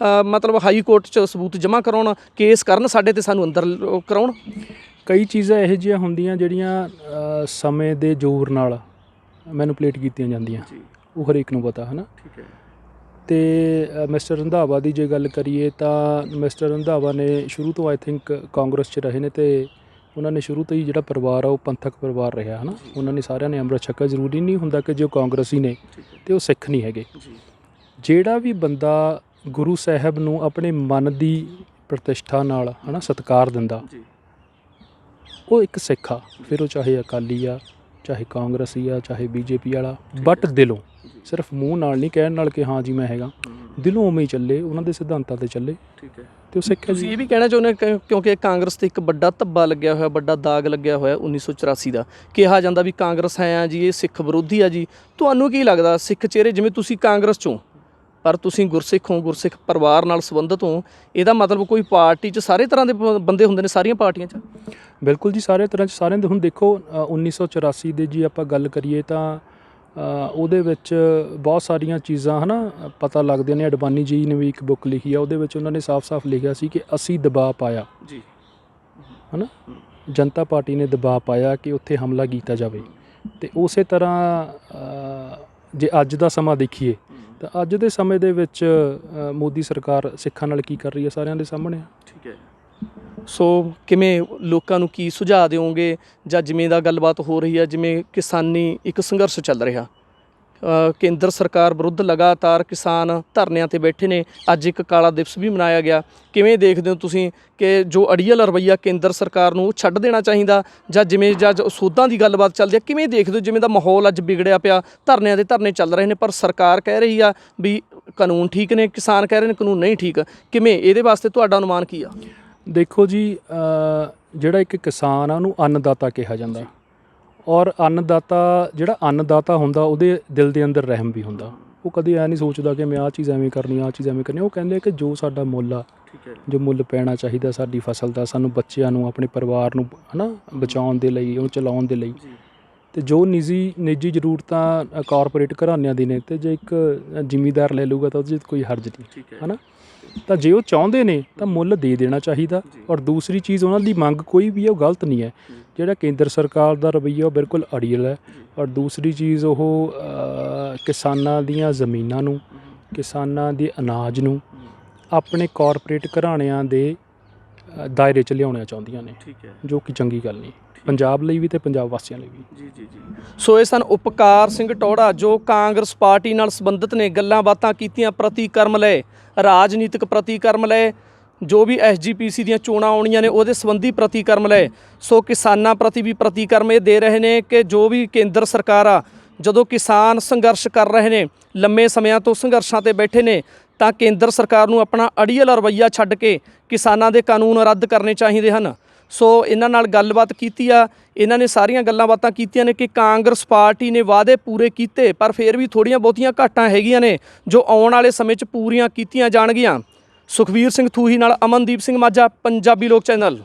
ਮਤਲਬ ਹਾਈ ਕੋਰਟ 'ਚ ਸਬੂਤ ਜਮ੍ਹਾਂ ਕਰਾਉਣ, ਕੇਸ ਕਰਨ ਸਾਡੇ ਤੇ, ਸਾਨੂੰ ਅੰਦਰ ਕਰਾਉਣ। ਕਈ ਚੀਜ਼ਾਂ ਇਹੋ ਜਿਹੀਆਂ ਹੁੰਦੀਆਂ ਜਿਹੜੀਆਂ ਸਮੇਂ ਦੇ ਜ਼ੋਰ ਨਾਲ ਮੈਨੂਪਲੇਟ ਕੀਤੀਆਂ ਜਾਂਦੀਆਂ, ਉਹ ਹਰੇਕ ਨੂੰ ਪਤਾ, ਹੈ ਨਾ। ਠੀਕ ਹੈ। ਤੇ ਮਿਸਟਰ ਰੰਧਾਵਾ ਦੀ ਜੇ ਗੱਲ ਕਰੀਏ ਤਾਂ ਮਿਸਟਰ ਰੰਧਾਵਾ ਨੇ ਸ਼ੁਰੂ ਤੋਂ ਆਈ ਥਿੰਕ ਕਾਂਗਰਸ 'ਚ ਰਹੇ ਨੇ ਤੇ ਉਹਨਾਂ ਨੇ ਸ਼ੁਰੂ ਤੋਂ ਹੀ ਜਿਹੜਾ ਪਰਿਵਾਰ ਆ ਉਹ ਪੰਥਕ ਪਰਿਵਾਰ ਰਿਹਾ, ਹੈ ਨਾ। ਉਹਨਾਂ ਨੇ ਸਾਰਿਆਂ ਨੇ ਅੰਮ੍ਰਿਤ ਛਕਿਆ। ਜ਼ਰੂਰੀ ਨਹੀਂ ਹੁੰਦਾ ਕਿ ਜੋ ਕਾਂਗਰਸੀ ਨੇ ਤੇ ਉਹ ਸਿੱਖ ਨਹੀਂ ਹੈਗੇ। ਜਿਹੜਾ ਵੀ ਬੰਦਾ ਗੁਰੂ ਸਾਹਿਬ ਨੂੰ ਆਪਣੇ ਮਨ ਦੀ ਪ੍ਰਤਿਸ਼ਠਾ ਨਾਲ, ਹੈ ਨਾ, ਸਤਿਕਾਰ ਦਿੰਦਾ, ਉਹ ਇੱਕ ਸਿੱਖ ਆ। ਫਿਰ ਉਹ ਚਾਹੇ ਅਕਾਲੀ ਆ, ਚਾਹੇ ਕਾਂਗਰਸੀ ਆ, ਚਾਹੇ ਬੀਜੇਪੀ ਵਾਲਾ, ਬਟ ਦਿਲੋਂ, ਸਿਰਫ ਮੂੰਹ ਨਾਲ ਨਹੀਂ, ਕਹਿਣ ਨਾਲ ਕਿ ਹਾਂ ਜੀ ਮੈਂ ਹੈਗਾ, ਦਿਲੋਂ ਉਵੇਂ ਹੀ ਚੱਲੇ, ਉਹਨਾਂ ਦੇ ਸਿਧਾਂਤਾਂ 'ਤੇ ਚੱਲੇ। ਠੀਕ ਹੈ। ਤੇ ਉਹ ਸਿੱਖ ਹੈ ਜੀ। ਇਹ ਵੀ ਕਹਿਣਾ ਚਾਹੁੰਦੇ ਕਿਉਂਕਿ ਕਾਂਗਰਸ 'ਤੇ ਇੱਕ ਵੱਡਾ ਧੱਬਾ ਲੱਗਿਆ ਹੋਇਆ, ਵੱਡਾ ਦਾਗ ਲੱਗਿਆ ਹੋਇਆ 1984 ਦਾ, ਕਿਹਾ ਜਾਂਦਾ ਵੀ ਕਾਂਗਰਸ ਹੈ ਆ ਜੀ, ਇਹ ਸਿੱਖ ਵਿਰੋਧੀ ਆ ਜੀ। ਤੁਹਾਨੂੰ ਕੀ ਲੱਗਦਾ, ਸਿੱਖ ਚਿਹਰੇ, ਜਿਵੇਂ ਤੁਸੀਂ ਕਾਂਗਰਸ 'ਚੋਂ ਪਰ ਤੁਸੀਂ ਗੁਰਸਿੱਖ ਹੋ, ਗੁਰਸਿੱਖ ਪਰਿਵਾਰ ਨਾਲ ਸੰਬੰਧਿਤ ਹੋ, ਇਹਦਾ ਮਤਲਬ ਕੋਈ ਪਾਰਟੀ 'ਚ ਸਾਰੇ ਤਰ੍ਹਾਂ ਦੇ ਬੰਦੇ ਹੁੰਦੇ ਨੇ, ਸਾਰੀਆਂ ਪਾਰਟੀਆਂ 'ਚ? ਬਿਲਕੁਲ ਜੀ, ਸਾਰੇ ਤਰ੍ਹਾਂ 'ਚ ਸਾਰਿਆਂ ਦੇ। ਹੁਣ ਦੇਖੋ 1984 ਦੇ ਜੀ ਆਪਾਂ ਗੱਲ ਕਰੀਏ ਤਾਂ ਉਹਦੇ ਵਿੱਚ ਬਹੁਤ ਸਾਰੀਆਂ ਚੀਜ਼ਾਂ, ਹੈ ਨਾ, ਪਤਾ ਲੱਗਦੀਆਂ ਨੇ। ਅਡਵਾਨੀ ਜੀ ਨੇ ਵੀ ਇੱਕ ਬੁੱਕ ਲਿਖੀ ਆ, ਉਹਦੇ ਵਿੱਚ ਉਹਨਾਂ ਨੇ ਸਾਫ਼-ਸਾਫ਼ ਲਿਖਿਆ ਸੀ ਕਿ ਅਸੀਂ ਦਬਾਅ ਪਾਇਆ ਜੀ, ਹੈ ਨਾ, ਜਨਤਾ ਪਾਰਟੀ ਨੇ ਦਬਾਅ ਪਾਇਆ ਕਿ ਉੱਥੇ ਹਮਲਾ ਕੀਤਾ ਜਾਵੇ। ਅਤੇ ਉਸੇ ਤਰ੍ਹਾਂ ਜੇ ਅੱਜ ਦਾ ਸਮਾਂ ਦੇਖੀਏ ਤਾਂ ਅੱਜ ਦੇ ਸਮੇਂ ਦੇ ਵਿੱਚ ਮੋਦੀ ਸਰਕਾਰ ਸਿੱਖਾਂ ਨਾਲ ਕੀ ਕਰ ਰਹੀ ਹੈ, ਸਾਰਿਆਂ ਦੇ ਸਾਹਮਣੇ ਆ। ਠੀਕ ਹੈ। ਸੋ ਕਿਵੇਂ ਲੋਕਾਂ ਨੂੰ ਕੀ ਸੁਝਾਅ ਦਿਓਗੇ, ਜਾਂ ਜਿਵੇਂ ਦਾ ਗੱਲਬਾਤ ਹੋ ਰਹੀ ਹੈ, ਜਿਵੇਂ ਕਿਸਾਨੀ ਇੱਕ ਸੰਘਰਸ਼ ਚੱਲ ਰਿਹਾ, ਕੇਂਦਰ ਸਰਕਾਰ ਵਿਰੁੱਧ ਲਗਾਤਾਰ ਕਿਸਾਨ ਧਰਨਿਆਂ ਤੇ ਬੈਠੇ ਨੇ। ਅੱਜ ਇੱਕ ਕਾਲਾ ਦਿਵਸ ਵੀ ਮਨਾਇਆ ਗਿਆ। ਕਿਵੇਂ ਦੇਖਦੇ ਹੋ ਤੁਸੀਂ ਕਿ ਜੋ ਅੜੀਅਲ ਰਵੱਈਆ ਕੇਂਦਰ ਸਰਕਾਰ ਨੂੰ ਉਹ ਛੱਡ ਦੇਣਾ ਚਾਹੀਦਾ, ਜਾਂ ਜਿਵੇਂ ਸੋਧਾਂ ਦੀ ਗੱਲਬਾਤ ਚੱਲਦੀ ਹੈ, ਕਿਵੇਂ ਦੇਖਦੇ ਹੋ ਜਿਵੇਂ ਦਾ ਮਾਹੌਲ ਅੱਜ ਵਿਗੜਿਆ ਪਿਆ, ਧਰਨਿਆਂ ਦੇ ਧਰਨੇ ਚੱਲ ਰਹੇ ਨੇ ਪਰ ਸਰਕਾਰ ਕਹਿ ਰਹੀ ਆ ਵੀ ਕਾਨੂੰਨ ਠੀਕ ਨੇ, ਕਿਸਾਨ ਕਹਿ ਰਹੇ ਨੇ ਕਾਨੂੰਨ ਨਹੀਂ ਠੀਕ, ਕਿਵੇਂ ਇਹਦੇ ਵਾਸਤੇ ਤੁਹਾਡਾ ਅਨੁਮਾਨ ਕੀ ਆ? ਦੇਖੋ ਜੀ, ਜਿਹੜਾ ਇੱਕ ਕਿਸਾਨ ਆ ਉਹਨੂੰ ਅੰਨਦਾਤਾ ਕਿਹਾ ਜਾਂਦਾ, ਔਰ ਅੰਨਦਾਤਾ ਜਿਹੜਾ ਅੰਨਦਾਤਾ ਹੁੰਦਾ ਉਹਦੇ ਦਿਲ ਦੇ ਅੰਦਰ ਰਹਿਮ ਵੀ ਹੁੰਦਾ। ਉਹ ਕਦੇ ਐ ਨਹੀਂ ਸੋਚਦਾ ਕਿ ਮੈਂ ਆਹ ਚੀਜ਼ ਐਵੇਂ ਕਰਨੀ, ਆਹ ਚੀਜ਼ ਐਵੇਂ ਕਰਨੀ। ਉਹ ਕਹਿੰਦੇ ਕਿ ਜੋ ਸਾਡਾ ਮੁੱਲ ਆ, ਜੋ ਮੁੱਲ ਪੈਣਾ ਚਾਹੀਦਾ ਸਾਡੀ ਫਸਲ ਦਾ, ਸਾਨੂੰ ਬੱਚਿਆਂ ਨੂੰ, ਆਪਣੇ ਪਰਿਵਾਰ ਨੂੰ ਹੈ ਨਾ ਬਚਾਉਣ ਦੇ ਲਈ, ਉਹਨੂੰ ਚਲਾਉਣ ਦੇ ਲਈ, ਅਤੇ ਜੋ ਨਿੱਜੀ ਜ਼ਰੂਰਤਾਂ ਕਾਰਪੋਰੇਟ ਘਰਾਣਿਆਂ ਦੀ ਨੇ, ਅਤੇ ਜੇ ਇੱਕ ਜ਼ਿਮੀਂਦਾਰ ਲੈ ਲੂਗਾ ਤਾਂ ਉਹਦੇ 'ਚ ਕੋਈ ਹਰਜ ਨਹੀਂ, ਹੈ ਨਾ। ਤਾਂ ਜੇ ਉਹ ਚਾਹੁੰਦੇ ਨੇ ਤਾਂ ਮੁੱਲ ਦੇ ਦੇਣਾ ਚਾਹੀਦਾ। ਔਰ ਦੂਸਰੀ ਚੀਜ਼, ਉਹਨਾਂ ਦੀ ਮੰਗ ਕੋਈ ਵੀ ਹੈ ਉਹ ਗਲਤ ਨਹੀਂ ਹੈ। ਜਿਹੜਾ ਕੇਂਦਰ ਸਰਕਾਰ ਦਾ ਰਵੱਈਆ ਉਹ ਬਿਲਕੁਲ ਅੜੀਅਲ ਹੈ। ਔਰ ਦੂਸਰੀ ਚੀਜ਼, ਉਹ ਕਿਸਾਨਾਂ ਦੀਆਂ ਜ਼ਮੀਨਾਂ ਨੂੰ, ਕਿਸਾਨਾਂ ਦੇ ਅਨਾਜ ਨੂੰ ਆਪਣੇ ਕਾਰਪੋਰੇਟ ਘਰਾਣਿਆਂ ਦੇ ਦਾਇਰੇ 'ਚ ਲਿਆਉਣਾ ਚਾਹੁੰਦੀਆਂ ਨੇ, ਜੋ ਕਿ ਚੰਗੀ ਗੱਲ ਨਹੀਂ ਪੰਜਾਬ ਲਈ ਵੀ ਅਤੇ ਪੰਜਾਬ ਵਾਸੀਆਂ ਲਈ ਵੀ। ਸੋ ਇਹ ਸਨ ਉਪਕਾਰ ਸਿੰਘ ਟੌਹੜਾ, ਜੋ ਕਾਂਗਰਸ ਪਾਰਟੀ ਨਾਲ ਸੰਬੰਧਿਤ ਨੇ। ਗੱਲਾਂ ਬਾਤਾਂ ਕੀਤੀਆਂ, ਪ੍ਰਤੀਕਰਮ ਲਏ, ਰਾਜਨੀਤਿਕ ਪ੍ਰਤੀਕਰਮ ਲਏ, ਜੋ ਵੀ SGPC ਦੀਆਂ ਚੋਣਾਂ ਆਉਣੀਆਂ ਨੇ ਉਹਦੇ ਸੰਬੰਧੀ ਪ੍ਰਤੀਕਰਮ ਲਏ। ਸੋ ਕਿਸਾਨਾਂ ਪ੍ਰਤੀ ਵੀ ਪ੍ਰਤੀਕਰਮ ਇਹ ਦੇ ਰਹੇ ਨੇ ਕਿ ਜੋ ਵੀ ਕੇਂਦਰ ਸਰਕਾਰ ਆ, ਜਦੋਂ ਕਿਸਾਨ ਸੰਘਰਸ਼ ਕਰ ਰਹੇ ਨੇ, ਲੰਮੇ ਸਮਿਆਂ ਤੋਂ ਸੰਘਰਸ਼ਾਂ ਤੇ ਬੈਠੇ ਨੇ, ਤਾਂ ਕੇਂਦਰ ਸਰਕਾਰ ਨੂੰ ਆਪਣਾ ਅੜੀਅਲ ਰਵੱਈਆ ਛੱਡ ਕੇ ਕਿਸਾਨਾਂ ਦੇ ਕਾਨੂੰਨ ਰੱਦ ਕਰਨੇ ਚਾਹੀਦੇ ਹਨ। ਸੋ ਇਹਨਾਂ ਨਾਲ ਗੱਲਬਾਤ ਕੀਤੀ ਆ, ਇਹਨਾਂ ਨੇ ਸਾਰੀਆਂ ਗੱਲਾਂ ਬਾਤਾਂ ਕੀਤੀਆਂ ਨੇ ਕਿ ਕਾਂਗਰਸ ਪਾਰਟੀ ਨੇ ਵਾਅਦੇ ਪੂਰੇ ਕੀਤੇ, ਪਰ ਫਿਰ ਵੀ ਥੋੜ੍ਹੀਆਂ ਬਹੁਤੀਆਂ ਘਾਟਾਂ ਹੈਗੀਆਂ ਨੇ ਜੋ ਆਉਣ ਵਾਲੇ ਸਮੇਂ 'ਚ ਪੂਰੀਆਂ ਕੀਤੀਆਂ ਜਾਣਗੀਆਂ। ਸੁਖਵੀਰ ਸਿੰਘ ਥੂਹੀ ਨਾਲ ਅਮਨਦੀਪ ਸਿੰਘ ਮਾਝਾ, ਪੰਜਾਬੀ ਲੋਕ ਚੈਨਲ।